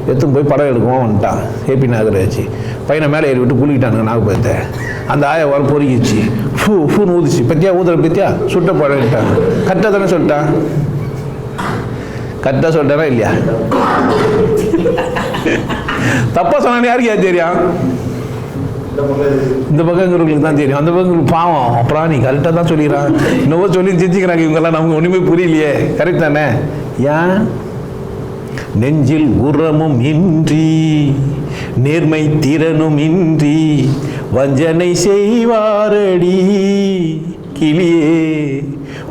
எடுத்துன்னு போய் படம் எடுக்குவோம் வந்துட்டான். ஏபி நாகராஜ் பையனை மேலே ஏறி விட்டு குளிக்கிட்டானுங்க நாகப்பழத்தை. அந்த ஆயை வர பொறுக்கிச்சு, ஃபூன்னு ஊதிச்சு. பத்தியா ஊதுற பத்தியா? சுட்ட பழம். கரெக்டாக தானே சொல்லிட்டான்? கரெக்டாக சொல்லிட்டானா இல்லையா? தப்பா சொன்னான்னு யாருக்கு தெரியும்? இந்த பக்கங்கிறவங்களுக்கு தான் தெரியும், அந்த பக்கம் பாவம் பிராணி. கரெக்டாக தான் சொல்லிடுறான், இன்னும் சொல்லி சிரிச்சுக்கிறாங்க இவங்கெல்லாம், நமக்கு ஒன்றுமே புரியலையே. கரெக்ட் தானே? ஏன்? நெஞ்சில் உரமும் இன்றி நேர்மை திறனும் இன்றி வஞ்சனை செய்வாரடி கிளியே,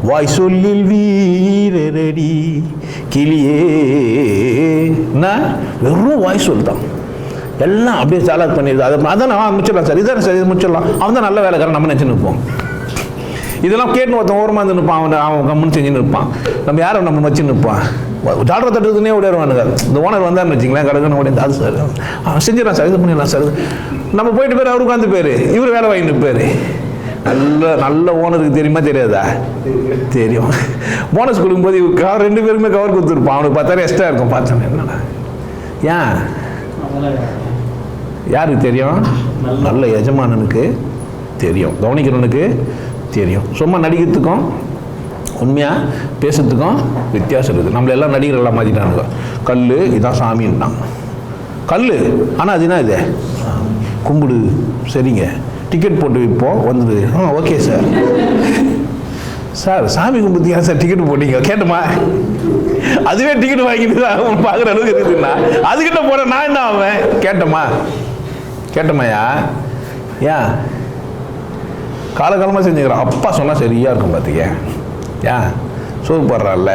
வாய் சொல்லில் வீரரடி கிளியே. வெறும் வாய் சொல்லிட்டான், எல்லாம் அப்படியே சாலாக் பண்ணிடுது. அதான் நான் முடிச்சிடலாம் சார், இதான் சார், இது முடிச்சிடலாம். அவன் தான் நல்ல வேலைக்காரன், நம்ம நினச்சின்னு இருப்போம். இதெல்லாம் கேட்டு ஒருத்தன் ஓரமாக இருந்து நிற்பான், அவன் கம்முன்னு செஞ்சுன்னு இருப்பான். நம்ம யாரும் நம்ம வச்சுன்னு இருப்பான். ஜாலரை தட்டுறதுனே ஓடிடுவானுங்க. இந்த ஓனர் வந்தான்னு வச்சிங்களேன், கடைக்கு ஓடி அது சார் அவன் செஞ்சிடலாம் சார், இது பண்ணிடலாம் சார். நம்ம போயிட்டு பேர் அவருக்கு வந்து பேர், இவர் வேலை வாங்கிட்டு பேர். நல்ல ஓனருக்கு தெரியுமா தெரியாதா? தெரியும். போனஸ் கொடுக்கும்போது இவர் 2 பேருக்குமே கவர் கொடுத்துருப்பான். அவனுக்கு 10,000 எக்ஸ்ட்ரா இருக்கும். பார்த்தேன் என்னடா, ஏன்? யாருக்கு தெரியும்? நல்ல எஜமானனுக்கு தெரியும், கவனிக்கிறவனுக்கு தெரியும். சும்மா நடிக்கிறதுக்கும் உண்மையாக பேசுறதுக்கும் வித்தியாசம் இருக்குது. நம்மள எல்லாம் நடிகர்கள்லாம் மாற்றிட்டானுங்க. கல் இதான் சாமின்ட்டான், கல். ஆனால் அது என்ன? இது கும்பிடு. சரிங்க, டிக்கெட் போட்டு விற்போம் வந்துடு. Okay sir. சார் சாமி கும்பிட்டு ஏன் சார் டிக்கெட் போட்டீங்க கேட்டோமா? அதுவே டிக்கெட் வாங்கிட்டு தான் பார்க்குற அளவுக்கு இருக்குதுன்னா அதுக்கிட்ட போட நான் என்ன ஆவேன்? கேட்டோமாயா? ஏன் காலகாலமாக செஞ்சுக்கிறான். அப்பா சொன்னால் சரியாக இருக்கும் பார்த்துக்க. ஏன் சோறு போடுறான்ல,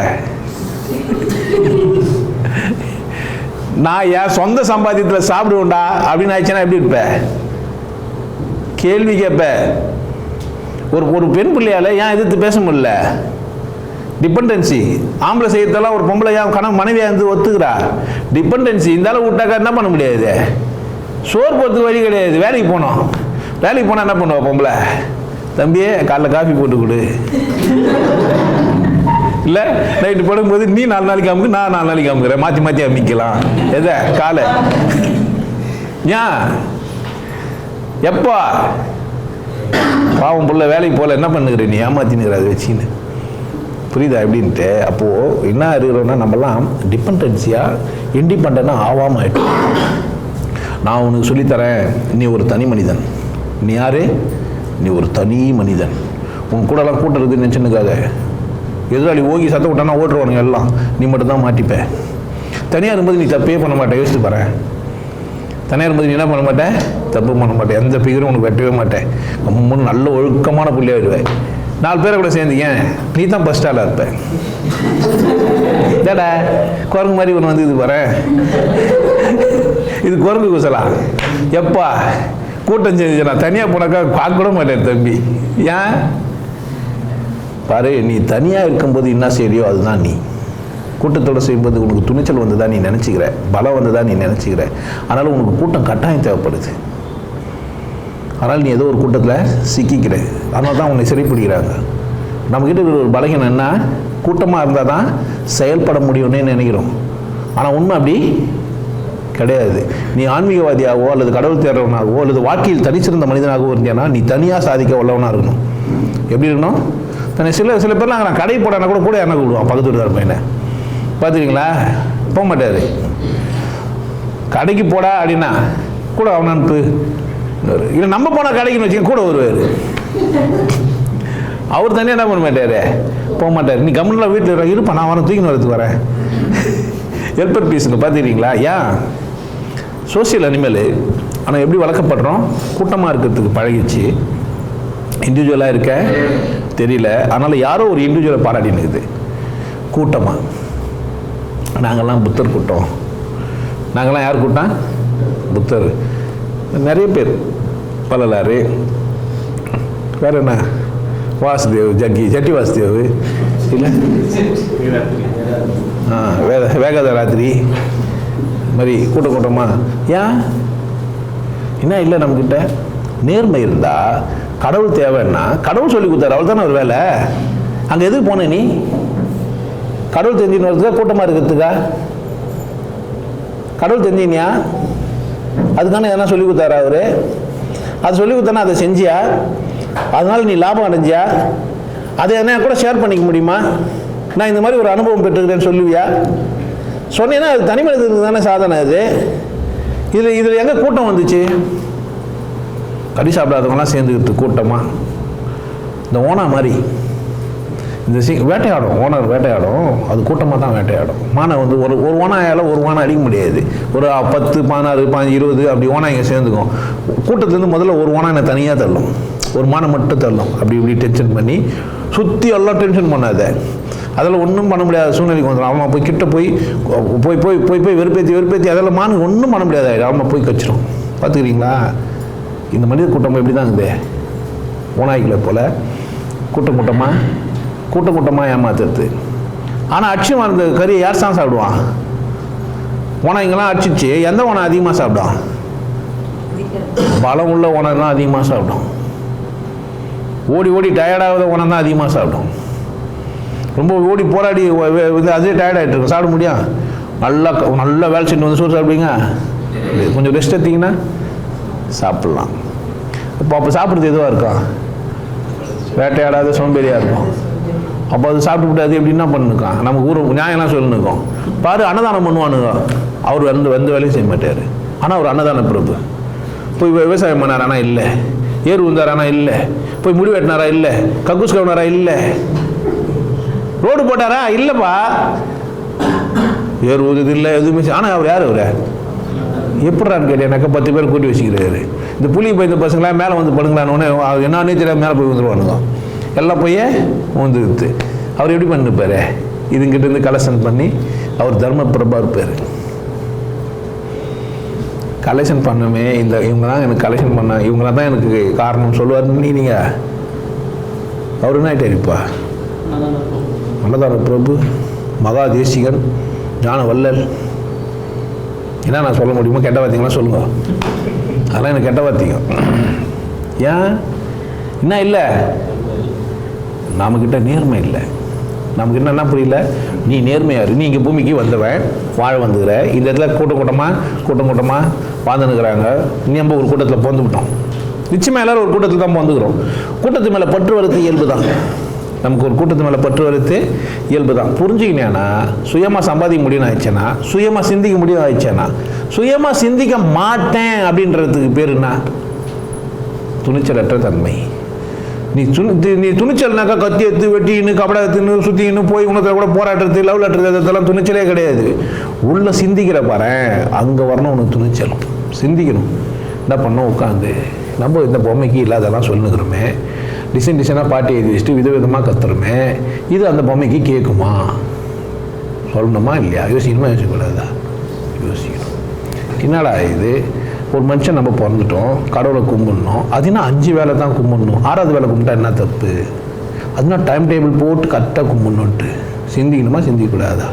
நான் என் சொந்த சம்பாத்தியத்தில் சாப்பிடுவேன்டா அப்படின்னு ஆயிடுச்சுன்னா எப்படி இருப்ப? கேள்வி கேட்ப. ஒரு பெண் பிள்ளையால் ஏன் எதிர்த்து பேச முடியல? டிபெண்டன்சி. ஆம்பளை செய்யறதெல்லாம் ஒரு பொம்பளை ஏன் கணவன் மனைவியாக இருந்து ஒத்துக்கிறா? டிபெண்டன்சி. இருந்தாலும் விட்டாக்கா என்ன பண்ண முடியாது? சோறு போகிறதுக்கு வழி கிடையாது. வேலைக்கு போனோம், வேலைக்கு போனால் என்ன பண்ணுவா பொம்பளை? தம்பியே காலைல காஃபி போட்டு கொடு, இல்லை நைட்டு படுக்கும்போது நீ 4 நாளைக்கு அமுக்கு, நான் 4 நாளைக்கு அமுக்குறேன், மாற்றி மாற்றி அமுக்கலாம். எதை காலை ஏன் எப்போ பாவம் புள்ள வேலைக்கு போகல என்ன பண்ணுகிற நீ ஏமாத்தினுக்கிற அதை வச்சுன்னு, புரியுதா எப்படின்ட்டு. அப்போது என்ன இருக்கிறோன்னா நம்மலாம் டிபெண்டன்சியாக இண்டிபெண்டாக ஆகாமல் ஆகிட்டோம். நான் உனக்கு சொல்லித்தரேன், நீ ஒரு தனி மனிதன். நீ யாரு? நீ ஒரு தனி மனிதன். உன் கூடலாம் கூட்டம் இருக்குதுன்னு நினச்சுன்னுக்காத. எதிராளி ஓகி சத்தம் விட்டானா ஓட்டுருவானுங்க எல்லாம், நீ மட்டும்தான் மாட்டிப்ப. தனியாக இருக்கும்போது நீ தப்பே பண்ண மாட்டேன். யோசித்து பாரு, தனியாக இருக்கும்போது நீ என்ன பண்ண மாட்டேன்? தப்பு பண்ண மாட்டேன். எந்த பிகரும் உனக்கு வெட்டவே மாட்டேன். ரொம்ப நல்ல ஒழுக்கமான புள்ளியாக வருவேன். 4 பேரை கூட சேர்ந்தீங்க, நீ தான் ஃபஸ்ட் ஆளாக இருப்ப. ஏடா குரங்கு மாதிரி ஒன்று வந்து இது பாரு, இது குரங்கு குசலா. எப்பா கூட்டம் செஞ்சு நான் தனியாக போனாக்கா பார்க்க கூட மாட்டேன் தம்பி. ஏன் பாரு, நீ தனியாக இருக்கும்போது என்ன செய்யறியோ அதுதான் நீ. கூட்டத்தோடு செய்யும்போது உனக்கு துணிச்சல் வந்ததா நீ நினச்சிக்கிற, பலம் வந்ததா நீ நினச்சிக்கிற. அதனால் உனக்கு கூட்டம் கட்டாயம் தேவைப்படுது. ஆனால் நீ ஏதோ ஒரு கூட்டத்தில் சிக்கிக்கிற, அதனால தான் உன்னை சிறைப்பிடிக்கிறாங்க. நம்மக்கிட்ட இருக்கிற ஒரு பலகீனம் என்ன, கூட்டமாக இருந்தால் தான் செயல்பட முடியும்னு நினைக்கிறோம். ஆனால் உண்மை அப்படி கிடையாது. நீ ஆன்மீகவாதியாகவோ அல்லது கடவுள் தேர்றவனாகவோ அல்லது வாழ்க்கையில் தனிச்சிருந்த மனிதனாகவோ இருந்தேன்னா நீ தனியாக சாதிக்க உள்ளவனாக இருக்கணும். எப்படி இருக்கணும்? சில பேர்லாம் நான் கடை போடானா கூட கூட என்ன கூடுவான், பக்கத்து வீட்டுக்கார பையனை பார்த்துருக்கீங்களா? போக மாட்டார். கடைக்கு போடா அப்படின்னா கூட அவன் அனுப்பு. இல்லை நம்ம போனால் கடைக்குன்னு வச்சுக்க கூட வருவார். அவர் தனியாக என்ன பண்ண மாட்டார், போக மாட்டார். நீ கவர்மெண்ட்ல வீட்டில் இருப்பா, நான் வரேன், தூக்கின்னு வரதுக்கு வரேன். ஹெல்பர் பீஸுங்க பார்த்துக்கிறீங்களா? ஏன் சோசியல் அனிமலு. ஆனால் எப்படி வளர்க்கப்படுறோம்? கூட்டமாக இருக்கிறதுக்கு பழகிச்சு, இண்டிவிஜுவலாக இருக்க தெரியல. அதனால் யாரோ ஒரு இண்டிவிஜுவலை பாராட்டின்னு இருக்குது. கூட்டமாக நாங்கள்லாம் புத்தர் கூட்டம். நாங்கள்லாம் யார் கூட்டம்? புத்தர். நிறைய பேர், பல்லலாறு, வேற என்ன, வாசுதேவ், ஜட்டி வாசுதேவ், இல்லை வேகாத ராத்திரி மாதிரி கூட்டமாக. ஏன் என்ன இல்லை? நம்மக்கிட்ட நேர்மை இருந்தால் கடவுள் தேவைன்னா கடவுள் சொல்லி கொடுத்தாரு, அவள் தானே ஒரு வேலை. அங்கே எதுக்கு போன நீ? கடவுள் தெரிஞ்சுன்னு வரதுக்கா, கூட்டமாக இருக்கிறதுக்கா? கடவுள் தெரிஞ்சினியா? அதுக்கான எதனா சொல்லி கொடுத்தாரா அவரு? அது சொல்லி கொடுத்தானா அதை செஞ்சியா? அதனால நீ லாபம் அடைஞ்சியா? அதை என்ன கூட ஷேர் பண்ணிக்க முடியுமா? நான் இந்த மாதிரி ஒரு அனுபவம் பெற்றுக்கிறேன்னு சொல்லுவியா? சொன்னீங்கன்னா அது தனி மனிதனுக்கு தானே சாதனை. அது இதில் எங்கே கூட்டம் வந்துச்சு? கறி சாப்பிடாதவங்களாம் சேர்ந்துக்கிட்டு கூட்டமாக இந்த ஓனா மாதிரி இந்த வேட்டையாடும். ஓனர் வேட்டையாடும், அது கூட்டமாக தான் வேட்டையாடும். மானை வந்து ஒரு ஓனாயால் ஒரு ஓனை அடிக்க முடியாது. ஒரு 10, 16, 15, 20 அப்படி ஓனாய்ங்க சேர்ந்துக்கும். கூட்டத்துலேருந்து முதல்ல ஒரு ஓனாய் தனியாக தள்ளும், ஒரு மானை மட்டும் தள்ளும். அப்படி இப்படி டென்ஷன் பண்ணி சுற்றி எல்லாம் டென்ஷன் பண்ணாத. அதில் ஒன்றும் பண்ண முடியாத சூழ்நிலைக்கு வந்துடும். அவன் போய் கிட்ட போய் போய் போய் போய் போய் வெறுப்பேற்றி அதில் மானு ஒன்றும் பண்ண முடியாது. அவன் போய் கச்சிடும். பார்த்துக்கிறீங்களா? இந்த மனித கூட்டம் எப்படி தான் இருக்குது? ஓனாய்களை போல் கூட்டமாக ஏமாத்துறது. ஆனால் அச்சு மறந்த கறியை யார் தான் சாப்பிடுவான்? ஓனாய்ங்கெல்லாம் அடிச்சிச்சு. எந்த ஓனை அதிகமாக சாப்பிடும்? பலம் உள்ள ஓனை தான் அதிகமாக சாப்பிடும். ஓடி ஓடி டயர்டாகாத ஓனை தான் அதிகமாக சாப்பிடும். ரொம்ப ஓடி போராடி அதே டயர்டாகிட்டு இருக்கும், சாப்பிட முடியும்? நல்லா வேலை செஞ்சு வந்து சோறு சாப்பிடுவீங்க, கொஞ்சம் ரெஸ்ட் எடுத்தீங்கன்னா சாப்பிட்லாம். அப்போ சாப்பிட்றது எதுவாக இருக்கும்? வேட்டையாடாத சோம்பேறியாக இருக்கும். அப்போ அது சாப்பிட்டு அது எப்படி என்ன பண்ணிருக்கான்? நமக்கு ஊர் நியாயம்லாம் சொல்லிருக்கோம். பாரு, அன்னதானம் பண்ணுவானுங்க. அவர் எந்த வேலையும் செய்ய மாட்டார். ஆனால் அவர் அன்னதான பிரபு. போய் விவசாயம் பண்ணாரானா? இல்லை. ஏறு உந்தாரானா? இல்லை. போய் முடி வெட்டினாரா? இல்லை. கக்கூஸ் கவுனாரா? இல்லை. ரோடு போட்டாரா? இல்லைப்பா. ஏறு ஊதுது இல்லை, எதுவுமே. ஆனால் அவர் யார்? அவரை எப்படிறான்னு கேட்டேன்னாக்கா 10 பேர் கூட்டி வச்சுக்கிறாரு. இந்த புளி போய் பசங்களாம் மேலே வந்து படுங்களான்னு என்னன்னே தெரியாது, மேலே போய் வந்துடுவானுங்க. எல்லாம் போய் வந்துடுது. அவர் எப்படி பண்ணிருப்பாரு? இதுங்கிட்ட இருந்து கலெக்ஷன் பண்ணி அவர் தர்ம பிரபா இருப்பார். கலெக்ஷன் பண்ணுமே இவங்க தான் எனக்கு கலெக்ஷன் பண்ண, இவங்கள தான் எனக்கு காரணம் சொல்லுவாருன்னு நீங்கள் அவர் என்ன ஆகிட்டாருப்பா? அன்னதான பிரபு, மகா தேசிகன், ஞான வள்ளல். என்ன நான் சொல்ல முடியுமோ? கெட்ட வார்த்தைங்களாம் சொல்லுங்க. அதெல்லாம் எனக்கு கெட்ட வார்த்தைங்க. ஏன் என்ன இல்லை? நம்மக்கிட்ட நேர்மை இல்லை. நமக்கு என்னென்னா புரியல. நீ நேர்மையாரு, நீ இங்கே பூமிக்கு வந்தவன், வாழ வந்துக்கிற, இந்த இடத்துல கூட்டமாக வாழ்ந்துனுக்கிறாங்க. நம்ம ஒரு கூட்டத்தில் போந்துவிட்டோம். நிச்சயமாக எல்லோரும் ஒரு கூட்டத்தில் தான் போந்துக்கிறோம். கூட்டத்து மேலே பற்று வரது இயல்பு தான். நமக்கு ஒரு கூட்டத்து மேலே பற்று வரது இயல்பு தான். புரிஞ்சுக்கினேன்னா சுயமாக சம்பாதிக்க முடியும்னு ஆயிடுச்சேன்னா, சுயமாக சிந்திக்க முடியும் ஆயிடுச்சேன்னா, சுயமாக சிந்திக்க மாட்டேன் அப்படின்றதுக்கு பேர் என்ன? துணிச்சலற்ற தன்மை. நீ துணிச்சல்னாக்கா கத்தி எடுத்து வெட்டின்னு கபடா எடுத்துன்னு சுற்றின்னு போய் உனக்கு கூட போராடுறது, லவ் லெட்டர் இதெல்லாம் துணிச்சலே கிடையாது. உள்ள சிந்திக்கிற பாரு, அங்கே வரணும் உனக்கு துணிச்சல். சிந்திக்கணும். என்ன பண்ணோம்? உட்காந்து நம்ம இந்த பொம்மைக்கு இல்லாதெல்லாம் சொல்லுங்கிறோமே, டிசைனாக பாட்டி எழுதி வச்சுட்டு விதவிதமாக கத்துறோமே, இது அந்த பொம்மைக்கு கேட்குமா? சொல்லணுமா இல்லையா? யோசிக்கணுமா யோசிக்கக்கூடாதா? யோசிக்கணும். என்னடா இது, ஒரு மனுஷன் நம்ம பிறந்துட்டோம், கடவுளை கும்பிடணும். அதுனா 5 வேலை தான் கும்பிடணும், 6வது வேலை கும்பிட்டா என்ன தப்பு? அதுனா டைம் டேபிள் போட்டு கரெக்டாக கும்பிடணுன்ட்டு சிந்திக்கணுமா சிந்திக்கக்கூடாதா?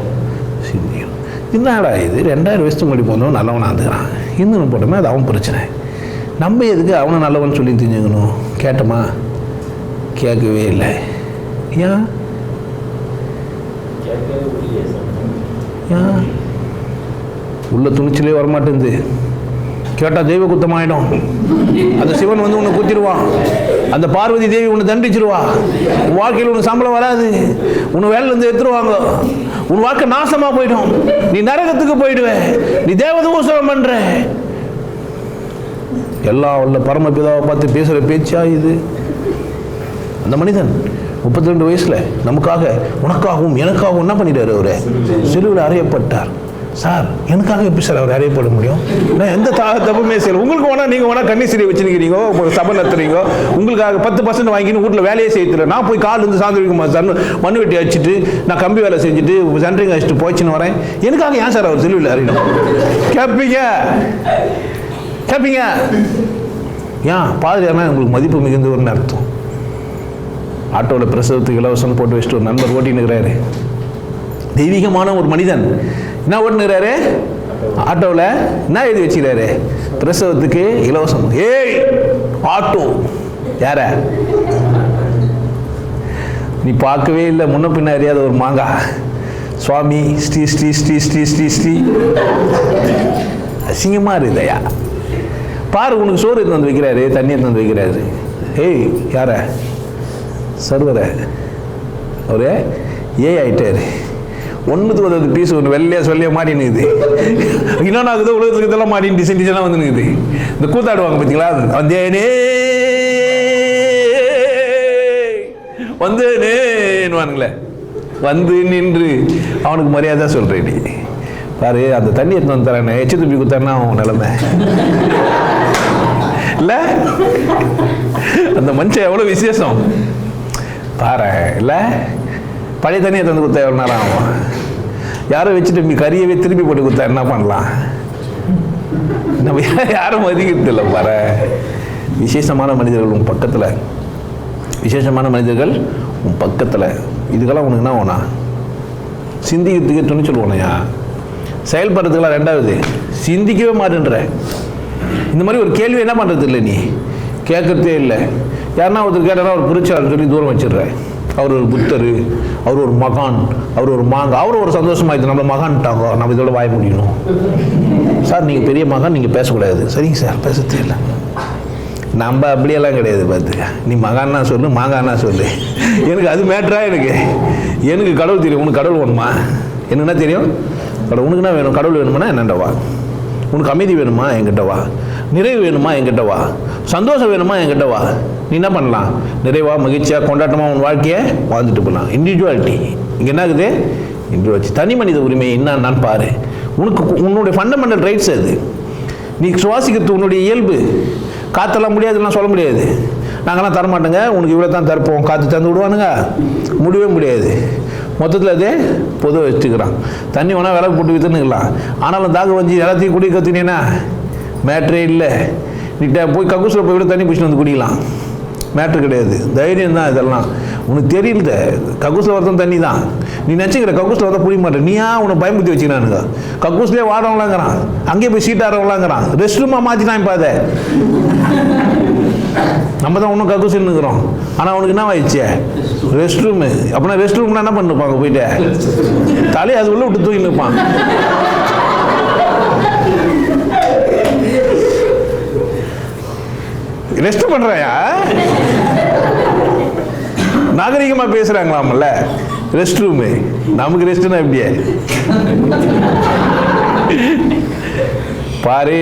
சிந்திக்கணும். என்னடா இது, 2000 வருஷத்துக்கு முன்னாடி போனவன் நல்லவனாக இருந்துக்கிறான், இன்னும் போட்டோமே அது அவன் பிரச்சனை. நம்ம எதுக்கு அவனை நல்லவன் சொல்லி தெரிஞ்சுக்கணும்? கேட்டோமா? கேட்கவே இல்லை. ஏன் உள்ள துணிச்சலே வரமாட்டேங்குது. கேட்டால் தெய்வ குத்தமாயிடும். அந்த சிவன் வந்து உன்னை குத்திடுவான், அந்த பார்வதி தேவி உன்னை தண்டிச்சிருவா, உன் வாழ்க்கையில் உனக்கு சம்பளம் வராது, உன்னை வேலையிலேருந்து எடுத்துருவாங்க, உன் வாழ்க்கை நாசமாக போயிடும், நீ நரகத்துக்கு போயிடுவே, நீ தேவதூசனம் பண்ற. எல்லாம் உள்ள பரமபிதாவை பார்த்து பேசுகிற பேச்சா இது? அந்த மனிதன் 32 வயசில் நமக்காக, உனக்காகவும் எனக்காகவும் என்ன பண்ணிட்டார்? அவரு சிலுவையில் அறையப்பட்டார். சார், எனக்காக எப்படி சார் அவர் அறையப்பட முடியும்? நான் எந்த தப்புமே செய்யலை. உங்களுக்கு வேணா, நீங்கள் வேணா கன்னிசிரியை வச்சுருக்கிறீங்க, சபை நடத்துறீங்க, உங்களுக்காக 10% வாங்கின்னு வீட்டில் வேலையே செய்யல. நான் போய் கால் இருந்து சார்ந்து வைக்குமா சார், மண்ணு வெட்டி அடிச்சுட்டு நான் கம்பி வேலை செஞ்சுட்டு சென்ட்ரிங் அடிச்சுட்டு போயிடுச்சுன்னு வரேன். எனக்காக ஏன் சார் அவர் சிலுவையில் அறியணும்? கேட்பீங்க ஏன்? பாதிரியானா உங்களுக்கு மதிப்பு மிகுந்தவர்னு அர்த்தம். ஆட்டோவில் பிரசவத்துக்கு இலவசம் போட்டு வச்சுட்டு ஒரு நண்பர் ஓட்டினுக்கிறாரு. தெய்வீகமான ஒரு மனிதன் என்ன ஓட்டுனுக்கிறாரு? ஆட்டோவில் என்ன எழுதி வச்சுக்கிறாரு? பிரசவத்துக்கு இலவசம். ஏய் ஆட்டோ யார? நீ பார்க்கவே இல்லை, முன்ன பின்ன அறியாத ஒரு மாங்கா. சுவாமி ஸ்ரீ ஸ்ரீ ஸ்ரீ ஸ்ரீ ஸ்ரீ ஸ்ரீ. அசிங்கமாக இருக்குதையா பாரு. உனக்கு சோறு எடுத்து வந்து வைக்கிறாரு, தண்ணி எடுத்து வந்து வைக்கிறாரு. ஏய் யார? சர்வரை. அவரு ஆயிட்டாரு. 1 பீஸ் ஒன்று வெள்ளையாக சொல்லிய மாட்டினுக்குது. இன்னொன்று ஆகுது, உலகத்துக்கு இதெல்லாம் மாட்டின்னு டிசைனாக வந்து நிற்குது. இந்த கூத்தாடுவாங்க பார்த்தீங்களா? வந்தேனே வந்தேனேன்னுவானுங்களே, வந்து நின்று அவனுக்கு மரியாதை சொல்கிறேன். நீ பாரு, அந்த தண்ணி எடுத்து வந்து தரேன், எச்சு துப்பி குத்தாருன்னா அவன் நிலைமை இல்லை? அந்த மனுஷன் எவ்வளோ விசேஷம் பாரு இல்லை? பழைய தண்ணியை தந்து கொடுத்தா எவ்வளோ நேரம் ஆகும்? யாரும் வச்சுட்டு கறியவே திருப்பி போட்டு கொடுத்தா என்ன பண்ணலாம்? நம்ம யாரும் மதிக்கிறது இல்லை பாரு. விசேஷமான மனிதர்கள் உன் பக்கத்தில், விசேஷமான மனிதர்கள் உன் பக்கத்தில். இதுக்கெல்லாம் உனக்கு என்ன வேணா? சிந்திக்கிறதுக்கே துணிச்சல் வேணையா? செயல்படுறதுக்கெல்லாம் ரெண்டாவது. சிந்திக்கவே மாட்டேன்ற. இந்த மாதிரி ஒரு கேள்வி என்ன பண்ணுறது இல்லை, நீ கேட்கறதே இல்லை. யாருன்னா ஒருத்தர் கேட்டால் ஒரு புரிச்சாருன்னு சொல்லி தூரம் வச்சிடுறேன். அவர் ஒரு புத்தர், அவர் ஒரு மகான், அவர் ஒரு மாங்க, அவரும் ஒரு சந்தோஷமாயிடுது. நம்மளை மகான்ட்டாங்க, நம்ம இதோட வாய முடியணும். சார் நீங்கள் பெரிய மகான், நீங்கள் பேசக்கூடாது. சரிங்க சார், பேசத்தே இல்லை. நம்ம அப்படியெல்லாம் கிடையாது. பார்த்து, நீ மகான்னா சொல்லு, மாங்கான்னா சொல்லு, எனக்கு அது மேட்ரா? எனக்கு கடவுள் தெரியும். உனக்கு கடவுள் வேணுமா? எனக்கு என்ன தெரியும்? கடவுள் உனக்கு என்ன வேணும்? கடவுள் வேணுமானா என்னண்டா வா. உனக்கு அமைதி வேணுமா? என்கிட்ட வா. நிறைவு வேணுமா? என்கிட்ட வா. சந்தோஷம் வேணுமா? என்கிட்ட வா. நீ என்ன பண்ணலாம்? நிறைவாக, மகிழ்ச்சியாக, கொண்டாட்டமாக உன் வாழ்க்கையை வாழ்ந்துட்டு போகலாம். இண்டிவிஜுவாலிட்டி இங்கே என்ன இருக்குது? இண்டிவிஜுவாலிட்டி, தனி மனித உரிமை என்னன்னு பாரு. உனக்கு உன்னுடைய ஃபண்டமெண்டல் ரைட்ஸ் அது. நீ சுவாசிக்கிறது உன்னுடைய இயல்பு. காற்றெல்லாம் முடியாதுலாம் சொல்ல முடியாது. நாங்கள்லாம் தரமாட்டோங்க, உனக்கு இவ்வளோ தான் தரப்போம், காற்று தந்து விடுவானுங்க, முடியவே முடியாது. மொத்தத்தில் அதே பொதுவாக வச்சுக்கிறான். தண்ணி வேணால் விளக்கு போட்டு விற்றுனுக்கலாம். ஆனாலும் தாக வஞ்சி எல்லாத்தையும் குடி கற்றுனேன்னா மேட்ரே இல்லை. நீ போய் கக்கூசில் போய் விட தண்ணி பிடிச்சிட்டு வந்து குடிக்கலாம். மேட்ரு கிடையாது, தைரியம் தான் இதெல்லாம். உனக்கு தெரியல, கக்கூசில் வரதும் தண்ணி தான். நீ நினச்சிக்கிற கக்கூசில் வரதான் புரிய மாட்டேன். நீயா உன்னை பயன்படுத்தி வச்சுக்கிறானுங்க. கக்கூஸ்லேயே வாடவங்களாங்கிறான், அங்கேயே போய் சீட்டாரவங்களாங்கிறான், ரெஸ்ட் ரூமாக மாற்றிட்டான். இப்போ அதை நம்ம தான் ஒன்றும் கக்கூசின்னு இருக்கிறோம். ஆனால் அவனுக்கு என்ன ஆயிடுச்சு? Rest room. அப்படின்னா ரெஸ்ட் ரூம்னா என்ன பண்ணிருப்பாங்க? போயிட்டு தலையை அது உள்ள விட்டு தூக்கி நிற்பான். ரெஸ்ட் பண்றாயா? நாகரிகமா பேசுறாங்களாமல்ல. Rest room. நமக்கு ரெஸ்ட்னா எப்படியே பாரு.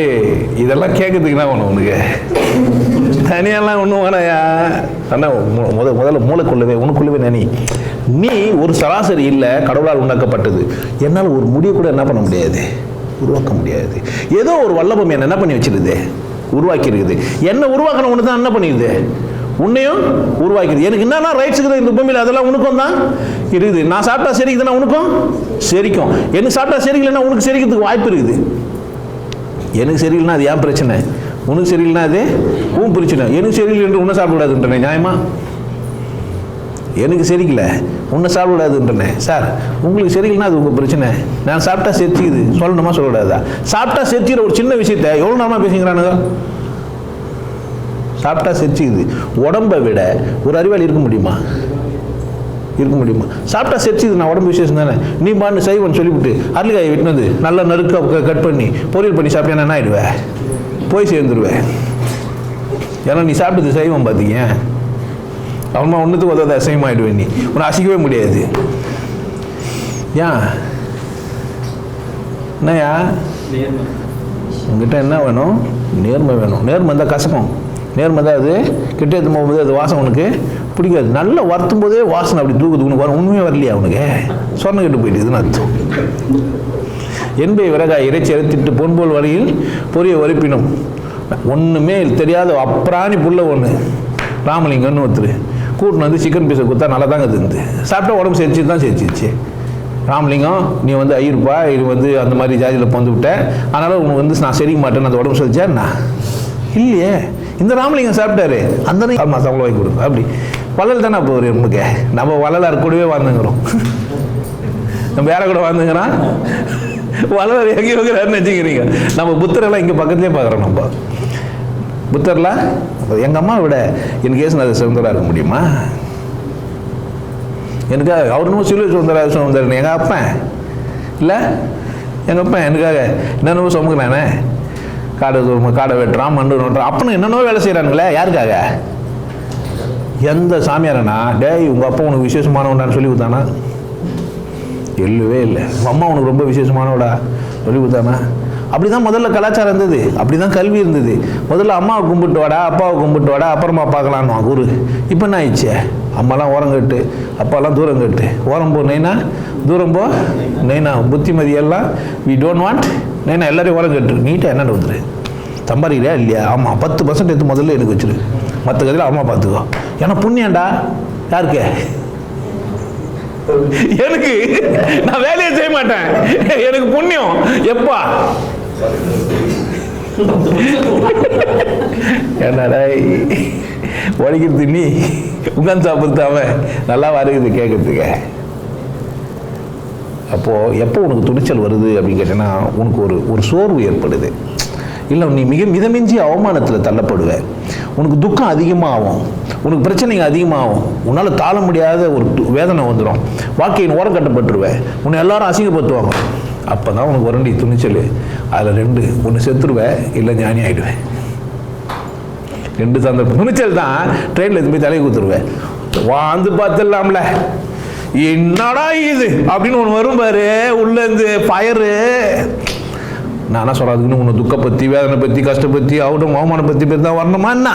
இதெல்லாம் கேட்கறதுக்குன்னா ஒன்று உனக்கு தனியெல்லாம் ஒன்றும் வேணாயா. ஆனால் முதல்ல மூளைக்குள்ளவே உனக்குள்ளவே நீ ஒரு சராசரி இல்லை, கடவுளால் உண்டாக்கப்பட்டது. என்னால் ஒரு முடிய கூட என்ன பண்ண முடியாது, உருவாக்க முடியாது. ஏதோ ஒரு வல்லபம் என்ன பண்ணி வச்சிருது, உருவாக்கி இருக்குது. என்ன உருவாக்கணும் ஒன்று தான் என்ன பண்ணிடுது, உன்னையும் உருவாக்கிது. எனக்கு என்னன்னா ரைட்ஸ் இருக்குது இந்த பூமியில், அதெல்லாம் உனக்கும் தான் இருக்குது. நான் சாப்பிட்டா செரிக்குதுன்னா உனக்கும் செரிக்கும். எனக்கு சாப்பிட்டா செரிக்கலைன்னா உனக்கு செரிக்கிறதுக்கு வாய்ப்பு இருக்குது. எனக்கு சரியில்லைன்னா அது ஏன் பிரச்சனை, உனக்கு சரியில்லைன்னா அது உன் பிரச்சனை. எனக்கு சரியில்லை என்று உன்னை சாப்பிடக்கூடாதுன்றனே நியாயமா? எனக்கு சரிக்கல உன்னை சாப்பிடக்கூடாதுன்றனே. சார் உங்களுக்கு சரியில்லைன்னா அது உங்கள் பிரச்சனை. நான் சாப்பிட்டா செரிச்சிக்குது சொல்லணுமா சொல்லக்கூடாதா? சாப்பிட்டா செரிச்சிக்கிற ஒரு சின்ன விஷயத்த எவ்வளோ நாளமாக பேசிக்கிறானுங்க. சாப்பிட்டா செரிச்சிக்குது. உடம்பை விட ஒரு அறிவாளி இருக்க முடியுமா? இருக்க முடியுமா? சாப்பிட்டா செரிச்சிது. நான் உடம்பு விசேஷம் தானே. நீ பாண்டு செய்வன்னு சொல்லிவிட்டு அரளிக்காயை விட்டு வந்து நல்லா நறுக்க கட் பண்ணி பொரியல் பண்ணி சாப்பிட்டேன்னா என்ன ஆயிடுவேன்? போய் சேர்ந்துருவேன். ஏன்னா நீ சாப்பிட்டது செய்வோம் பார்த்தீங்க. அவமா ஒன்றுத்துக்கு உதவாத அசைவம் ஆயிடுவேன். நீ உன்னை அசைக்கவே முடியாது. ஏன் என்னையா உங்ககிட்ட என்ன வேணும்? நேர்மை வேணும். நேர்மை இருந்தால் கசக்கும். நேர்மை தான் அது கிட்ட எடுத்து போகும்போது அது வாசம் உனக்கு பிடிக்காது. நல்லா வருத்தும் போதே வாசனை அப்படி தூக்குது. உனக்கு வர உண்மையே வரலையா? அவனுக்கு சொன்ன கெட்டு போயிட்டுதுன்னு அர்த்தம். என்பை விறகாய் இறைச்சி அறுத்திட்டு பொன்போல் வரையில் பொரிய வரிப்பினும். ஒன்றுமே தெரியாத அப்புறாணி புள்ள ஒன்று ராமலிங்கன்னு ஒருத்தர் கூட்டின்னு வந்து சிக்கன் பீஸை கொடுத்தா நல்லா தாங்க இருந்து சாப்பிட்டா உடம்பு செரிச்சு தான் செரிச்சிச்சு. ராமலிங்கம் நீ வந்து ஐயருப்பா, இது வந்து அந்த மாதிரி ஜாதியில் பொந்து விட்டேன், அதனால் உனக்கு வந்து நான் செரிக்க மாட்டேன்னு அந்த உடம்பு செரிச்சா என்ன? இல்லையே. இந்த ராமலிங்கம் சாப்பிட்டாரு. அந்த சம்பளம் வாங்கி கொடுக்கும். அப்படி வள்ளல் தானே அப்போ ஒரு நமக்கு. நம்ம வள்ளலார் கூடவே வாழ்ந்துங்கிறோம். நம்ம வேற கூட வாழ்ந்துங்கிறான். வள்ளலார் எங்கே வைக்கிறாருன்னு வச்சுக்கிறீங்க. நம்ம புத்தரெல்லாம் இங்கே பக்கத்துலேயே பார்க்குறோம். நம்ம புத்தர்லாம் எங்கள் அம்மா விட எனக்கு ஏசுநாதர் சுதந்திரா இருக்க முடியுமா? எனக்கு அவருன்னு சிலுவை சுதந்திரன் எங்கள் அப்பன் இல்லை. எங்கள் அப்பன் எனக்காக என்னென்னவோ சுமக்குறானே. காடை வெட்டுறான், மண்டு நோட்டுறான், அப்பனும் என்னென்னவோ வேலை செய்கிறானுங்களே. யாருக்காக? எந்த சாமியாரனா டேய் உங்கள் அப்பா உனக்கு விசேஷமானவனான்னு சொல்லி கொடுத்தானா? இல்லவே இல்லை. உங்கள் அம்மா உனக்கு ரொம்ப விசேஷமானவடா சொல்லி கொடுத்தானா? அப்படி தான் முதல்ல கலாச்சாரம் இருந்தது. அப்படி தான் கல்வி இருந்தது. முதல்ல அம்மாவை கும்பிட்டு வாடா, அப்பாவை கும்பிட்டு வாடா, அப்புறமா பார்க்கலான்னு குரு. இப்போ என்ன ஆயிடுச்சு? அம்மாலாம் ஓரம் கட்டு, அப்பாலாம் தூரம் கட்டு. ஓரம் போ நைனா, தூரம் போ நைனா. புத்திமதி எல்லாம் வி டோன்ட் வாண்ட் நைனா. எல்லாரையும் ஓரம் கட்டு. நீட்டாக என்னென்ன வந்துரு சம்பாதிக்கிறியா இல்லையா? ஆமாம் 10% எடுத்து முதல்ல எனக்கு வச்சிரு, மற்ற கதையில் அம்மா பார்த்துக்கோ. ஏன்னா புண்ணியண்டா. யாருக்கு? எனக்கு. நான் வேலையை செய்ய மாட்டேன், எனக்கு புண்ணியம். எப்பா என்னடா உடைக்கிறது நீ உட்காந்து சாப்பிடுறது அவன் நல்லா வருகுது கேட்கறதுக்கு. அப்போது எப்போ உனக்கு துணிச்சல் வருது அப்படின்னு கேட்டேன்னா உனக்கு ஒரு சோர்வு ஏற்படுது. இல்லை நீ மிக மிதமிஞ்சி அவமானத்தில் தள்ளப்படுவேன். உனக்கு துக்கம் அதிகமாகும், உனக்கு பிரச்சனைங்க அதிகமாகும், உன்னால் தாழ முடியாத ஒரு வேதனை வந்துடும். வாழ்க்கையின் ஓரம் கட்டப்பட்டுருவேன், உன்னை எல்லாரும் அசிங்கப்படுத்துவாங்க. அப்போ தான் உனக்கு வரண்டி துணிச்சல். அதில் 2 ஒன்று செத்துருவேன், இல்லை ஞானி ஆகிடுவேன். 2 சந்தர்ப்பம். துணிச்சல் தான் ட்ரெயினில் எடுத்து போய் தலையை கொடுத்துருவேன். வாழ்ந்து பார்த்துடலாம்ல, என்னடா இது அப்படின்னு ஒன்று வரும் பாரு உள்ளேருந்து ஃபயரு. நானா சொல்கிறதுக்குன்னு உன்னை துக்க பற்றி, வேதனை பற்றி, கஷ்டப்பற்றி, அவடும் அவமானம் பற்றி தான் வரணுமா என்ன?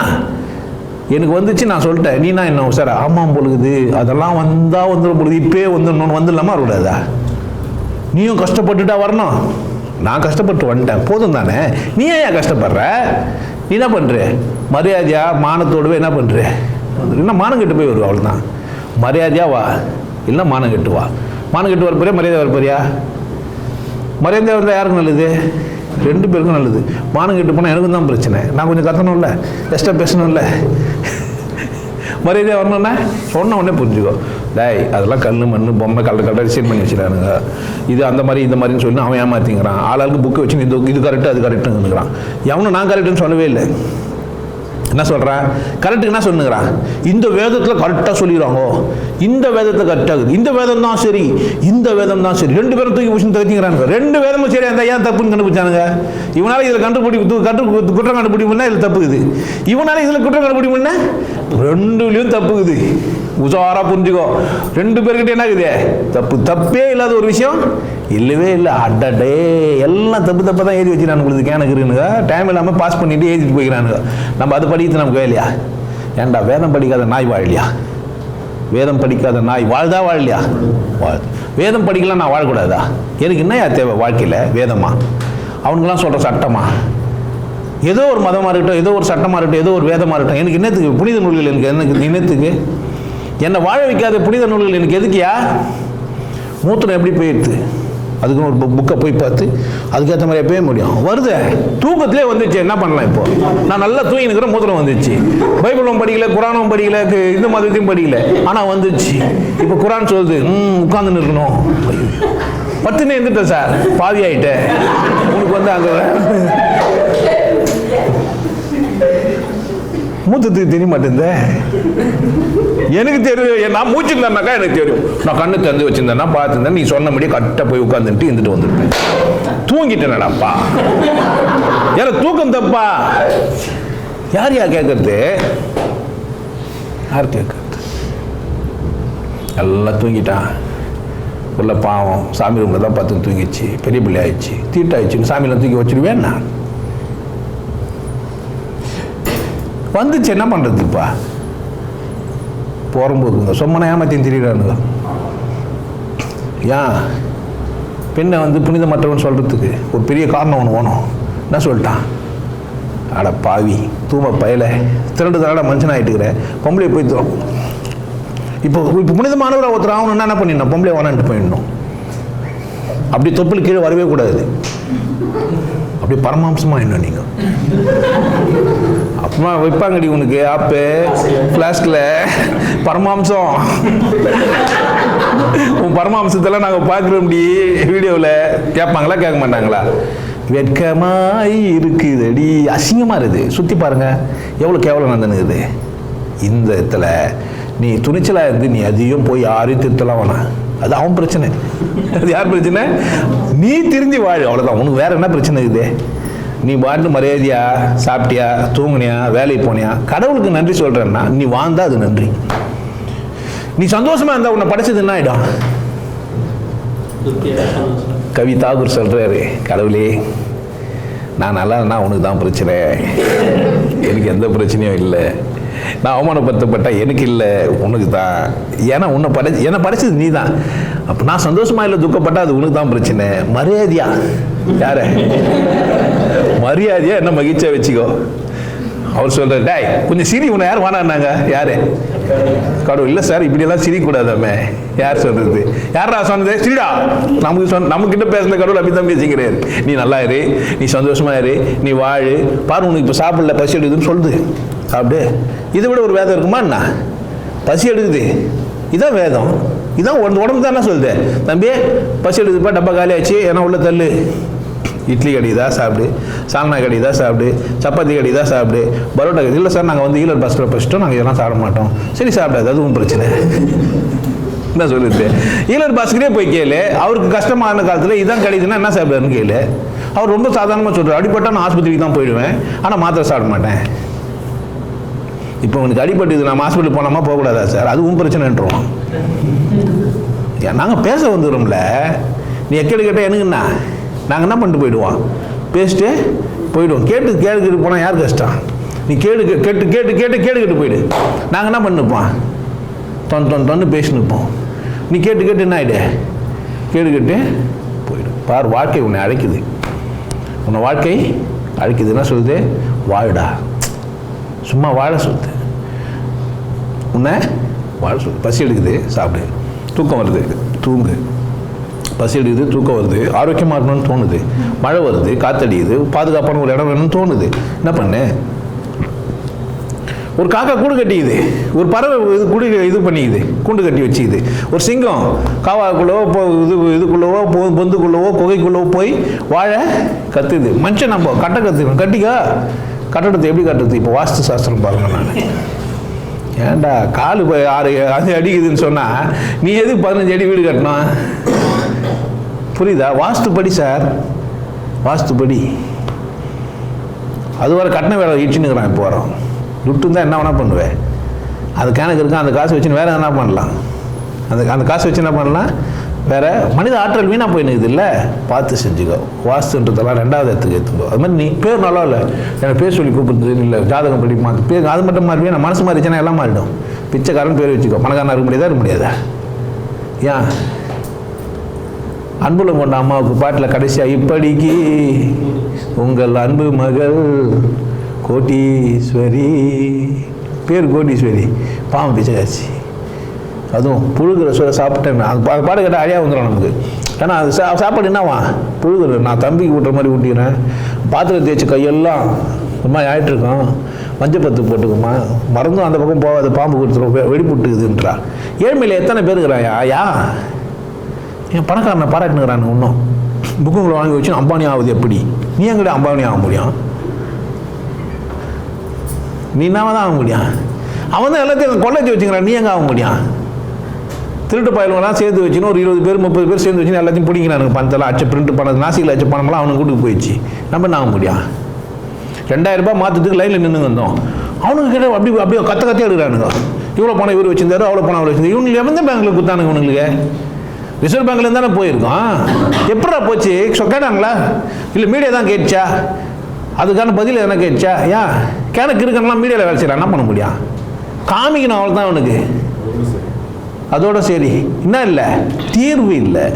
எனக்கு வந்துச்சு, நான் சொல்லிட்டேன். நீனா என்ன சார் ஆமாம் பொழுது அதெல்லாம் வந்தால் வந்துடும் பொழுது இப்போயே வந்துடணும்னு வந்துடலாமா வரக்கூடாதா? நீயும் கஷ்டப்பட்டுட்டா வரணும். நான் கஷ்டப்பட்டு வந்துட்டேன் போதும் தானே. நீ ஏன் கஷ்டப்படுற? நீ என்ன பண்ணுற? மரியாதையா மானத்தோடவே என்ன பண்ணுற? இல்லைன்னா மானம் கெட்டு போய் வருவா. அவ்வளோதான். மரியாதையாக வா, இல்லை மானம் கெட்டு வா. மானம் கெட்டு வரப்போறியா, மரியாதை வரப்போறியா? மரியாதை வந்தால் யாருக்கு நல்லது? 2 பேருக்கும் நல்லது. மானம் கெட்டு போனால் எனக்கும் தான் பிரச்சனை. நான் கொஞ்சம் கத்தணும்ல, எக்ஸ்ட்ரா பேசணும்ல. மரியாதையாக வரணும்னா சொன்ன உடனே புரிஞ்சுக்கோ. டேய் அதெல்லாம் கல் மண் பொம்மை கரெக்டாக டிசைன் பண்ணி வச்சுட்டானுங்க. இது அந்த மாதிரி இந்த மாதிரின்னு சொல்லி அவன் ஏமாற்றிங்கிறான். ஆளாளுக்கு புக்கை வச்சு இது கரெக்டாக அது கரெக்டுங்கிறான். எவனும் நான் கரெக்டுன்னு சொல்லவே இல்லை. என்ன சொல்கிறான்? கரெக்டுக்கு என்ன சொன்னுங்கிறான்? இந்த வேதத்தில் கரெக்டாக சொல்லிடுறாங்க, இந்த வேதத்தில் கரெக்டாகுது, இந்த வேதம் தான் சரி, இந்த வேதம் தான் சரி. 2 பேரும் தூக்கி பிடிச்சி தவிக்கிறானுங்க. 2 வேதமும் சரி, அந்த ஏன் தப்புன்னு கண்டுபிடிச்சானுங்க. இவனால இதில் குற்றம் கண்டுபிடிப்புன்னா இதில் தப்புக்குது, இவனால இதில் குற்றம் கண்டுபிடிப்புன்னா 2லையும் தப்புக்குது. உசாரா புரிஞ்சுக்கோ. 2 பேர்கிட்ட என்ன இருக்குது? தப்பே இல்லாத ஒரு விஷயம் இல்லவே இல்லை. அடடே, எல்லாம் தப்பு தான் எழுதி வச்சு நான் உங்களுக்கு கேனக்குறேனுங்க. டைம் இல்லாமல் பாஸ் பண்ணிட்டு எழுதிட்டு போய்க்கிறானுங்க. நம்ம அது படிக்கிறது நமக்கு வேலையா? ஏன்டா வேதம் படிக்காத நாய் வாழலையா? வேதம் படிக்காத நாய் வாழ்தா வாழலையா? வேதம் படிக்கலாம் நான் வாழக்கூடாதா? எனக்கு என்னையா தேவை வாழ்க்கையில்? வேதமா? அவனுங்கெல்லாம் சொல்கிற சட்டமா? ஏதோ ஒரு மதமாக இருக்கட்டும், ஏதோ ஒரு சட்டமாக இருக்கட்டும், ஏதோ ஒரு வேதமாக இருக்கட்டும், எனக்கு என்னத்துக்கு புனித நூல்கள்? எனக்கு என்னத்துக்கு? என்னை வாழ வைக்காத புனித நூல்கள் எனக்கு எதுக்கியா? மூத்திரம் எப்படி போயிடுது? அதுக்கு ஒரு புக்கை போய் பார்த்து அதுக்கேற்ற மாதிரி எப்பயே முடியும். வருது, தூக்கத்திலே வந்துச்சு. என்ன பண்ணலாம்? இப்போ நான் நல்லா தூங்கினுக்கிற மூத்திரம் வந்துச்சு. பைபிளும் படிக்கல, குரானும் படிக்கல, இந்த மதத்தையும் படிக்கல, ஆனால் வந்துச்சு. இப்போ குரான் சொல்லுது உட்காந்துன்னு இருக்கணும். பத்துன்னு இருந்துட்டேன் சார், பாவி ஆகிட்டேன். உனக்கு வந்து அங்கே மூத்தத்துக்கு தெரிய மாட்டேன். எனக்கு தெரியும், நான் மூச்சுருந்தேன்னாக்கா எனக்கு தெரியும். நான் கண்ணு திறந்து வச்சிருந்தேன்னா பார்த்துருந்தேன், நீ சொன்னபடியே கரெக்டாக போய் உட்காந்துட்டு இருந்துட்டு வந்துருப்பேன். தூங்கிட்டேனடாப்பா. எனக்கு தூக்கம் தப்பா? யார் கேட்கறது? யார் கேட்கறது? எல்லாம் தூங்கிட்டான். உள்ள பாவம் சாமி ரூமில் தான் பார்த்து தூங்கிச்சு. பெரிய பிள்ளை ஆயிடுச்சு, தீட்டாயிடுச்சு. சாமியெல்லாம் தூக்கி வச்சிருவேன். நான் வந்துச்சு, என்ன பண்ணுறதுப்பா? போகும்போதுங்க சொம்மனை ஏமாத்தின்னு திரியிறானுங்க. ஏன் பெண்ணை வந்து புனிதமற்றவன் சொல்கிறதுக்கு ஒரு பெரிய காரணம் ஒன்று வேணும். என்ன சொல்லிட்டான்? அட பாவி, தூம பயல, திரண்டு தரட மனுஷன் ஆகிட்டுக்கிற பொம்பளை போய் இப்போ புனிதமானவரை ஒருத்தர் ஆகணும்னா என்ன பண்ணிடணும்? பொம்பளை வேணான்ட்டு போயிடணும். அப்படி தொப்புள் கீழே வரவே கூடாது. அப்படி பரமாம்சமாக என்ன நீங்கள் அப்புறமா வைப்பாங்கடி உனக்கு ஆப்பு ஃப்ளாஸ்கில் பரமாம்சம். உன் பரமாம்சத்தெல்லாம் நாங்கள் பார்க்குறோம்டி வீடியோவில். கேட்பாங்களா கேட்க மாட்டாங்களா? வெட்கமாய் இருக்குதடி, அசிங்கமாக இருக்குது. சுற்றி பாருங்கள் எவ்வளோ கேவலம் நடந்துனுக்குது. இந்த இடத்துல நீ துணிச்சலாக இருந்து நீ அதையும் போய் யாரையும் திருத்தலாம் வேணாம். அது அவன் பிரச்சனை. அது யார் பிரச்சனை? நீ திருந்தி வாழு, அவ்வளோதான். உனக்கு வேற என்ன பிரச்சனை இருக்குது? நீ பாட்டு மரியாதையா சாப்பிட்டியா, தூங்குனியா, வேலைக்கு போனியா, கடவுளுக்கு நன்றி சொல்கிறேன்னா நீ வாழ்ந்தா அது நன்றி. நீ சந்தோஷமா இருந்தா உன்னை படைச்சது என்ன ஆகிடும்? கவி தாகூர் சொல்கிறாரு, கடவுளே நான் நல்லா இருந்தா உனக்கு தான் பிரச்சனை, எனக்கு எந்த பிரச்சனையும் இல்லை. நான் அவமானப்படுத்தப்பட்ட எனக்கு இல்லை, உனக்கு தான். ஏன்னா என்னை படைச்சது நீ தான். அப்போ நான் சந்தோஷமா இல்லை துக்கப்பட்டா அது உனக்கு தான் பிரச்சனை. மரியாதையா யார மரியாதையா என்ன மகிழ்ச்சியா வச்சுக்கோ. அவர் சொல்ற, டேய் கொஞ்சம் சிரி, உன்னை யார் வானான்னாங்க? யாரு? கடவுள். இல்லை சார் இப்படியெல்லாம் சிரிக்கூடாதாமே. யார் சொல்றது? யாரா சொன்னது? சிரிடா. நமக்கிட்ட பேசுன கடவுள் அப்படி தான் பேசிக்கிறாரு. நீ நல்லா இரு, நீ சந்தோஷமா இரு, நீ வாழு. பாரு உனக்கு இப்போ சாப்பிடல, பசி எடுக்குதுன்னு சொல்லுது, சாப்பிடு. இதை விட ஒரு வேதம் இருக்குமா என்ன? பசி எடுக்குது, இதான் வேதம். இதான் உடம்பு தானே சொல்லுது, தம்பி பசி எடுக்குதுப்பா, டப்பா காலி ஆச்சு, ஏன்னா உள்ள தள்ளு. இட்லி கடிதா சாப்பிடு, சால்னா கடிதா சாப்பிடு, சப்பாத்தி கடிதா சாப்பிடு, பரோட்டா கடி. இல்லை சார் நாங்கள் வந்து ஈலர் பாஸ்கரை பசிட்டோம், நாங்கள் இதெல்லாம் சாப்பிட மாட்டோம். சரி சாப்பிடாது, அதுவும் பிரச்சனை. என்ன சொல்லுது? ஈலர் பாஸ்கரே போய் கேளு, அவருக்கு கஷ்டமான காலத்தில் இதான் கிடைக்குதுன்னா என்ன சாப்பிடுன்னு கேளு. அவர் ரொம்ப சாதாரணமாக சொல்கிறார், அடிப்பட்டா நான் ஆஸ்பத்திரிக்கு தான் போயிடுவேன், ஆனால் மாத்திரை சாப்பிட மாட்டேன். இப்போ உனக்கு அடிப்பட்டு நம்ம ஹாஸ்பிட்டல் போனோமா போகக்கூடாதா சார்? அதுவும் பிரச்சனைன்றோம். நாங்கள் பேச வந்துடுறோம்ல, நீ எக்கேடு கேட்டால் எனக்குண்ணா நாங்கள் என்ன பண்ணிட்டு போயிடுவோம், பேசிட்டு போயிடுவோம். கேட்டுக்கிட்டு போனால் யார் கஷ்டம்? நீ கேட்டுக்கிட்டு போயிடு. நாங்கள் என்ன பண்ணிப்போம், தொன்னு பேசினுப்போம். நீ கேட்டு என்ன ஆகிடு, கேட்டுக்கிட்டு போயிடும். பார், வாழ்க்கை உன்னை அழைக்குது, உன்னை வாழ்க்கை அழைக்குது. என்ன சொல்லுது? வாழுடா, சும்மா வாழ சொல்லுது, உன்னை வாழ சொல்லுது. பசி எடுக்குது, சாப்பிடு. தூக்கம் வருது, தூங்கு. பசி எடுக்குது, தூக்கம் வருது, ஆரோக்கியமாக இருக்கணும்னு தோணுது. மழை வருது, காத்தடிக்குது, பாதுகாப்பான ஒரு இடம் வேணும்னு தோணுது. என்ன பண்ணு? ஒரு காக்கா கூடு கட்டிக்குது, ஒரு பறவை இது பண்ணிக்குது, கூண்டு கட்டி வச்சுக்குது. ஒரு சிங்கம் காவாக்குள்ளவோ இதுக்குள்ளவோ பொந்துக்குள்ளவோ குகைக்குள்ளவோ போய் வாழ கத்துது. மனுஷன் நம்ம கட்ட கற்றுக்கணும். கட்டிக்கா கட்டடத்தை எப்படி கட்டுறது? இப்போ வாஸ்து சாஸ்திரம் பாருங்க. நான் ஏன்டா காலு 6 அடிக்குதுன்னு சொன்னால் நீ எதுக்கு 15 அடி வீடு கட்டணும்? புரியுதா? வாஸ்துப்படி சார், வாஸ்துப்படி. அது வர கட்டண வேலை இடிச்சுன்னுக்குறான். இப்போ வரோம் துட்டு இருந்தால் என்ன வேணா பண்ணுவேன். அது கணக்கு இருக்கும். அந்த காசு வச்சுன்னு வேறு என்ன பண்ணலாம்? அந்த காசு வச்சு என்ன பண்ணலாம்? வேறு மனித ஆற்றல் வீணாக போயினுக்குது இல்லை? பார்த்து செஞ்சுக்கோ. வாஸ்துன்றதெல்லாம் 2வது இடத்துக்கு எடுத்துக்கோ. அது மாதிரி நீ பேர் நல்லா இல்லை, எனக்கு பேர் சொல்லி கூப்பிடுறது இல்லை, ஜாதகம் படி மாற்று பேர் அது மட்டும் மாறிவே. நான் மனசு மாறிச்சுன்னா எல்லாம் மாறிடும். பிச்சைக்காரன் பேர் வச்சுக்கோ. பணக்காரனாக இருக்க முடியாதா? ஏன் அன்புல கொண்ட அம்மாவுக்கு பாட்டில் கடைசியாக இப்படிக்கு உங்கள் அன்பு மகள் கோட்டீஸ்வரி, பேர் கோட்டீஸ்வரி, பாவம் பிச்சைக்காச்சு. அதுவும் புழுகிற சொல்ல சாப்பிட்டேன். அது பாடு கேட்டால் அழியா வந்துடும் நமக்கு. ஏன்னா அது சாப்பாடு என்னவா புழுகிற. நான் தம்பிக்கு விட்டுற மாதிரி ஊட்டிக்கிறேன். பாத்திரம் தேய்ச்சி கையெல்லாம் ஒரு மாதிரி ஆகிட்டுருக்கோம். மஞ்சப்பத்து போட்டுக்குமா, மறந்தும் அந்த பக்கம் போகாது, பாம்பு கொடுத்துரும், வெடிப்புட்டுக்குதுன்றா. ஏழ்மையில் எத்தனை பேர் இருக்கிறாயா? என் பணக்காரனை பாராட்டுனுக்கிறானு. இன்னும் புக்குங்களை வாங்கி வச்சு அம்பானி ஆகுது. எப்படி நீ எங்கட அம்பானி ஆக முடியும்? நீ நாம தான் ஆக முடியும். அவன் தான் எல்லாத்தையும் கொள்ளைச்சி வச்சுக்கிறான். நீ எங்கே ஆக முடியும்? திருட்டு பயலுங்கெல்லாம் சேர்த்து வச்சுன்னு ஒரு 20 பேர் 30 பேர் சேர்ந்து வச்சுன்னு எல்லாத்தையும் பிடிக்கிறானுங்க. பணத்தெல்லாம் அச்சு பிரிண்ட் பண்ணது, நாசிக்கில் அச்சு பணமெல்லாம் அவனுக்கு கூட்டுக்கு போயிடுச்சு. நம்ம என்ன ஆக முடியும்? 2000 ரூபாய் மாற்றத்துக்கு லைனில் நின்று வந்தோம். அவனுக்கு கிட்ட அப்படியே கத்த எடுக்கிறானுங்க. இவ்வளோ பணம் இவர் வச்சிருந்தாரு, அவ்வளோ பணம் அவர் வச்சிருந்தாரு. இவனுக்கு எந்த பேங்க்கில் கொடுத்தானுங்க? இவனுங்களுக்கு ரிசர்வ் பேங்க்லேருந்து தானே போயிருக்கோம். எப்படா போச்சு? கேட்டாங்களா? இல்லை மீடியா தான் கேட்டுச்சா? அதுக்கான பதில் எதனா கேட்டுச்சா? ஏன் கேனக்கு இருக்கணும்லாம் மீடியாவில் வேலை செய்யலாம். என்ன பண்ண முடியும்? காமிக்கணும், அவள் தான் அவனுக்கு. அதோட சரி. என்ன இல்லை? தீர்வு இல்லை.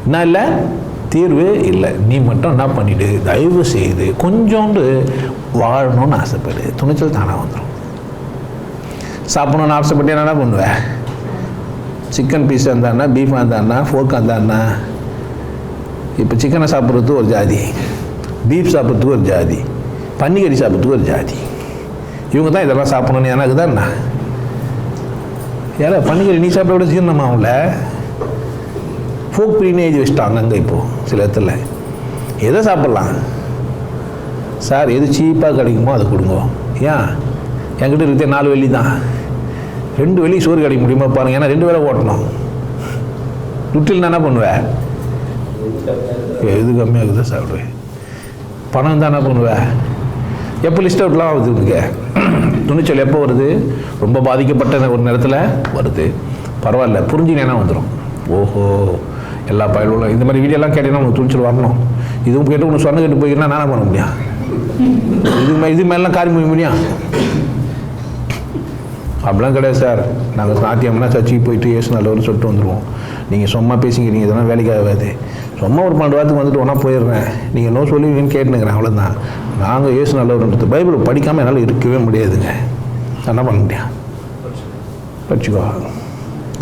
என்ன இல்லை? தீர்வு இல்லை. நீ மட்டும் என்ன பண்ணிவிடு, தயவு செய்து கொஞ்சோண்டு வாழணும்னு ஆசைப்படு. துணிச்சல் தானாக வந்துடும். சாப்பிடணும்னு ஆசைப்பட்டு என்ன பண்ணுவேன்? சிக்கன் பீஸாக இருந்தான்னா, பீஃபாக இருந்தான்னா, ஃபோர்க்காக இருந்தான்னா. இப்போ சிக்கனை சாப்பிட்றதுக்கு ஒரு ஜாதி, பீஃப் சாப்பிட்றதுக்கு ஒரு ஜாதி, பன்னிக்கறி சாப்பிட்றதுக்கு ஒரு ஜாதி. இவங்க தான் இதெல்லாம் சாப்பிடணும்னு எனக்கு தான். என்ன ஏன்னா பன்னிக்கறி நீ சாப்பிட விட ஜீரணமாகல. ஃபோக் ப்ரீனே எழுதி வச்சுட்டாங்க அங்கே. இப்போது சில இடத்துல எதை சாப்பிட்லாம் சார்? எது சீப்பாக கிடைக்குமோ அதை கொடுங்க. ஏன் என்கிட்ட இருக்கிற 4 வெள்ளி தான். 2 வெள்ளி சோறு கிடைக்க முடியுமா பாருங்கள். ஏன்னா 2 வேளை ஓட்டணும். துட்டில் நான் என்ன பண்ணுவேன்? எது கம்மியாக இருக்குதோ சாப்பிடுவேன். பணம் தான் என்ன பண்ணுவேன்? எப்போ லிஸ்ட் அவுட்லாம் ஆகுது இங்கே? துணிச்சல் எப்போ வருது? ரொம்ப பாதிக்கப்பட்ட ஒரு நேரத்தில் வருது. பரவாயில்ல, புரிஞ்சுனேன்னா வந்துடும். ஓஹோ, எல்லா பயலும் இந்த மாதிரி வீடியோலாம் கேட்டீங்கன்னா உங்களுக்கு துணிச்சல் வரணும். இதுவும் கேட்டு ஒன்று சொன்ன கேட்டு போய்க்கிறேன்னா நானே பண்ண முடியும். இது மேலாம் காரியம் பண்ண முடியும்? அப்படிலாம் கிடையாது சார். நாங்கள் சாத்தியம்னா சர்ச்சைக்கு போயிட்டு ஏசு நல்லவர்னு சொல்லிட்டு வந்துடுவோம். நீங்கள் சும்மா பேசிக்கிறீங்க, இதெல்லாம் வேலைக்காகாது. சும்மா ஒரு 12 வாரத்துக்கு வந்துட்டு ஒன்றா போயிடுறேன், நீங்கள் என்ன சொல்லுவீங்கன்னு கேட்டுனுக்கிறேன், அவ்வளோதான். நாங்கள் ஏசு நல்லவர்ன்றது பைபிளை படிக்காமல் என்னால் இருக்கவே முடியாதுங்க. என்ன பண்ண முடியும்? படிச்சுக்கோ.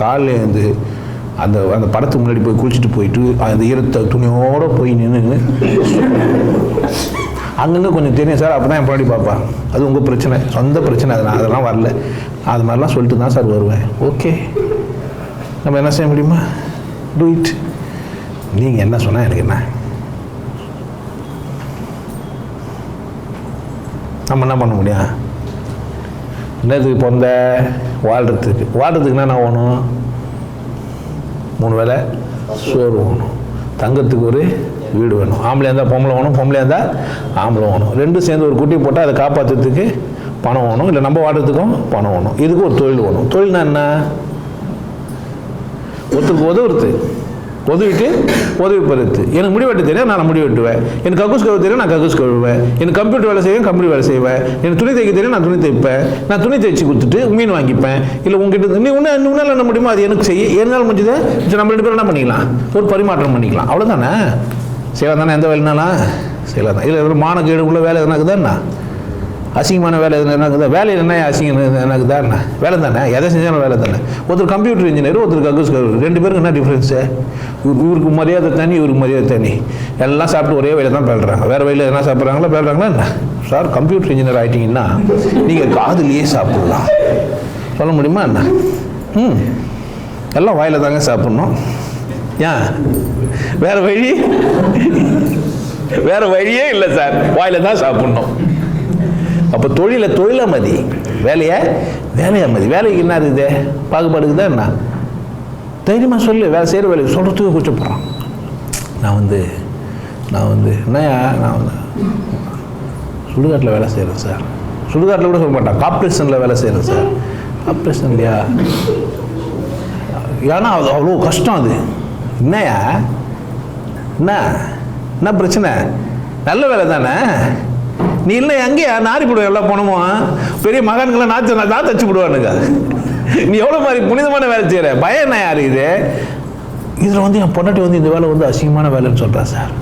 காலையில் வந்து அந்த படத்துக்கு முன்னாடி போய் குளிச்சுட்டு போயிட்டு அந்த ஈரத்தை துணியோடு போய் நின்று அங்கங்கே கொஞ்சம் தெரியும் சார், அப்போ தான் என் பாடி பார்ப்பா. அது உங்கள் பிரச்சனை, சொந்த பிரச்சனை. அதெல்லாம் வரல. அது மாதிரிலாம் சொல்லிட்டு தான் சார் வருவேன். ஓகே, நம்ம என்ன செய்ய முடியுமா? Do it. நீங்கள் என்ன சொன்னால் எனக்கு என்ன? நம்ம என்ன பண்ண முடியும்? என்னதுக்கு பிறந்த? வாழ்கிறதுக்கு என்ன வேணும்? 3 வேளை சோறு வேணும், தங்கத்துக்கு ஒரு வீடு வேணும், ஆம்பளையாக இருந்தால் பொம்பளை வேணும், பொம்பளையாக இருந்தால் ஆம்பளை வேணும், 2 சேர்ந்து ஒரு குட்டி போட்டால் அதை காப்பாற்றுறதுக்கு பணம் வேணும், இல்லை நம்ம வாழ்கிறதுக்கும் பணம் வேணும். இதுக்கு ஒரு தொழில் வேணும். தொழில்னா என்ன? ஒருத்தருக்கு உதவிட்டு உதவி பெறுது. எனக்கு முடி வெட்ட தெரியும், நான் முடி வெட்டுவேன். எனக்கு கக்கூஸ் கழுவ தெரியும், நான் கக்கூஸ் கழுவேன். எனக்கு கம்ப்யூட்டர் வேலை செய்வேன், கம்ப்யூட்டர் வேலை செய்வேன். எனக்கு துணி தைக்க தெரியும், நான் துணி தைப்பேன். நான் துணி தைச்சி கொடுத்துட்டு மீன் வாங்கிப்பேன். இல்லை உங்ககிட்ட நீ உன்னால் என்ன முடியுமோ அது எனக்கு செய்ய. என்னால் முடிஞ்சதை நம்ம 2 பேரும் என்ன பண்ணிக்கலாம்? ஒரு பரிமாற்றம் பண்ணிக்கலாம். அவ்வளோதானே? செய்யலாம் தானே? எந்த வேலைனாலும் செய்யலாம் தான். இல்லை மானக்கேடு உள்ள வேலை எதுனா இருக்குதா? அசிங்கமான வேலை எதுனா இருக்குதா? வேலையில் என்ன அசிங்கம் எனக்குதா? என்ன வேலை தானே? எதை செஞ்சாலும் வேலை தானே. ஒருத்தர் கம்ப்யூட்டர் இன்ஜினியர், ஒருத்தர் கக்கூஸ் கழுவர். 2 பேருக்கு என்ன டிஃப்ரென்ஸு? இவருக்கு மரியாதை தனி, இவருக்கு மரியாதை தனி. எல்லாம் சாப்பிட்டு ஒரே வேலை தான் பேசுகிறாங்க. வேறு வழியில் என்ன சாப்பிட்றாங்களா பேசுகிறாங்களா என்ன? சார் கம்ப்யூட்டர் இன்ஜினியர் ஆகிட்டிங்கன்னா நீங்கள் காதுலேயே சாப்பிடலாம். சொல்ல முடியுமா என்ன? எல்லாம் வாயில் தாங்க சாப்பிட்ணும். ஏன் வேறு வழியே இல்லை சார். வாயில் தான் சாப்பிட்ணும். அப்போ தொழிலை மதி, வேலையை மதி. வேலைக்கு என்ன இருக்குது, பாகுபாடுக்குதான் என்ன? தைரியமாக சொல்லு. வேலை செய்கிற வேலையை சொல்கிறதுக்கு கூச்சப்படுறான். நான் வந்து என்னையா, நான் வந்து சுடுகாட்டில் வேலை செய்கிறேன் சார். சுடுகாட்டில் கூட சொல்ல மாட்டான், கார்ப்பரேஷனில் வேலை செய்கிறேன் சார். கார்ப்பரேஷன் இல்லையா? ஏன்னா அது அவ்வளோ கஷ்டம். அது என்னையா, என்ன பிரச்சனை? நல்ல வேலை தானே. நீ இல்லை எங்கேயா நாரி போடுவ, எல்லாம் போனோமோ பெரிய மகான்களை நான் தச்சு போடுவானுங்க. நீ எவ்வளோ மாதிரி புனிதமான வேலை செய்கிற, பயம் என்ன யார் இது? இதில் வந்து என் பொண்டாட்டி வந்து இந்த வேலை வந்து அசிங்கமான வேலைன்னு சொல்கிறேன் சார்,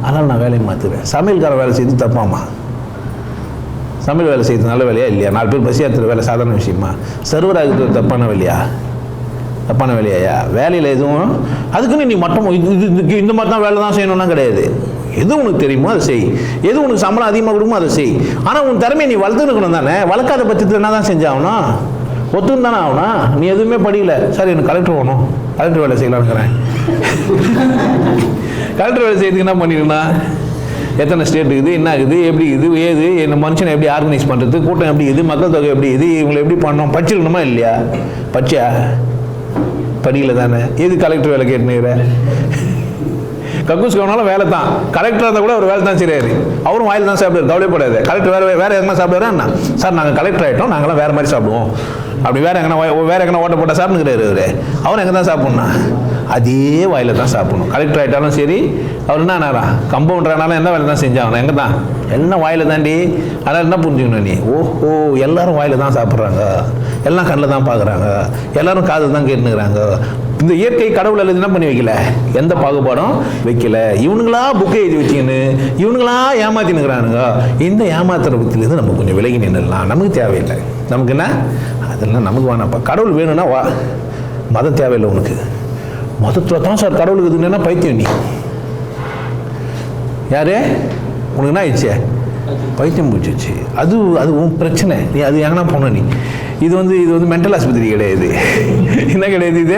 அதனால் நான் வேலையை மாற்றுவேன். சமையல்கார வேலை செய்து தப்பாமா? சமையல் வேலை செய்யறது நல்ல வேலையா இல்லையா? 4 பேர் பசி ஏற்றுற வேலை சாதாரண விஷயமா? சர்வர் ஆகுறது தப்பான வேலையா? வேலையில் எதுவும் அதுக்குன்னு நீ மட்டும் இந்த மாதிரி தான் வேலை தான் செய்யணும்னா கிடையாது. எது உனக்கு தெரியுமோ அதை செய், எது உனக்கு சம்பளம் அதிகமாக கொடுக்குமோ அதை செய். ஆனால் உன் திறமையை நீ வளர்த்துக்கணும் தானே. வளர்க்காத பட்சத்தில் என்ன தான் செஞ்சாகணும்? ஒத்துன்னு தானே ஆகணும். நீ எதுவுமே படிக்கல, சார் எனக்கு கலெக்டர் வேணும், கலெக்டர் வேலை செய்யலான்னுக்கிறேன். கலெக்டர் வேலை செய்யறதுக்கு என்ன பண்ணிடுனா, எத்தனை ஸ்டேட் இருக்குது, என்ன இருக்குது, எப்படி இது ஏது, என்ன மனுஷனை எப்படி ஆர்கனைஸ் பண்ணுறது, கூட்டம் எப்படி இது, மக்கள் தொகை எப்படி இது, இவங்களை எப்படி பண்ணணும், படிச்சிருக்கணுமா இல்லையா? படிச்சா படிக்கல தானே. எது கலெக்டர் வேலை கேட்டுனுங்கிற? கக்கூஸ் கவனாலும் வேலை தான். கலெக்டராக இருந்தால் கூட அவர் வேலை தான் செய்கிறாரு. அவரும் வாயில் தான் சாப்பிடுவார், கவலைப்படாது. கலெக்டர் வேறு எங்கன்னா சாப்பிடுவாரா என்ன? சார் நாங்கள் கலெக்டர் ஆகிட்டோம், நாங்களாம் வேறு மாதிரி சாப்பிடுவோம். அப்படி வேறு எங்கன்னா ஓட்ட போட்டால் சாப்பிடுங்கிறாரு அவர் எங்கே தான் சாப்பிட்ணும்? அதே வாயில் தான் சாப்பிடணும். கலெக்டர் ஆகிட்டாலும் சரி, அவர் என்ன கம்பவுண்டரானாலும் என்ன வேலை தான் செஞ்சாகணும்? எங்கே தான் எல்லாம் வாயில் தாண்டி. அதனால் என்ன புரிஞ்சுக்கணும் நீ? ஓஹோ, எல்லாரும் வாயில் தான் சாப்பிட்றாங்க, எல்லாம் கண்ணில் தான் பார்க்குறாங்க, எல்லாரும் காது தான் கேட்டுனுக்குறாங்க. இந்த இயற்கை கடவுள் அல்லது என்ன பண்ணி வைக்கல, எந்த பாகுபாடும் வைக்கல. இவனுங்களா புக்கை எழுதி வச்சுக்கின்னு இவனுங்களா ஏமாத்தினுக்கிறானுங்க. இந்த ஏமாத்துற புத்திலேருந்து நம்ம கொஞ்சம் விலகி நின்றுடலாம். நமக்கு தேவையில்லை. நமக்கு என்ன அதெல்லாம் நமக்கு வேணாப்பா. கடவுள் வேணும்னா வா, மதம் தேவையில்லை உனக்கு. மதத்தில் தான் சார் கடவுளுக்கு இதுன்னா பைத்தியம். நீ யாரு? உனக்கு என்ன ஆயிடுச்சு? பைத்தியம் பிடிச்சிச்சு. அது உன் பிரச்சனை. நீ அது எங்கன்னா போன நீ. இது வந்து மென்டல் ஆஸ்பத்திரி கிடையாது. என்ன கிடையாது? இது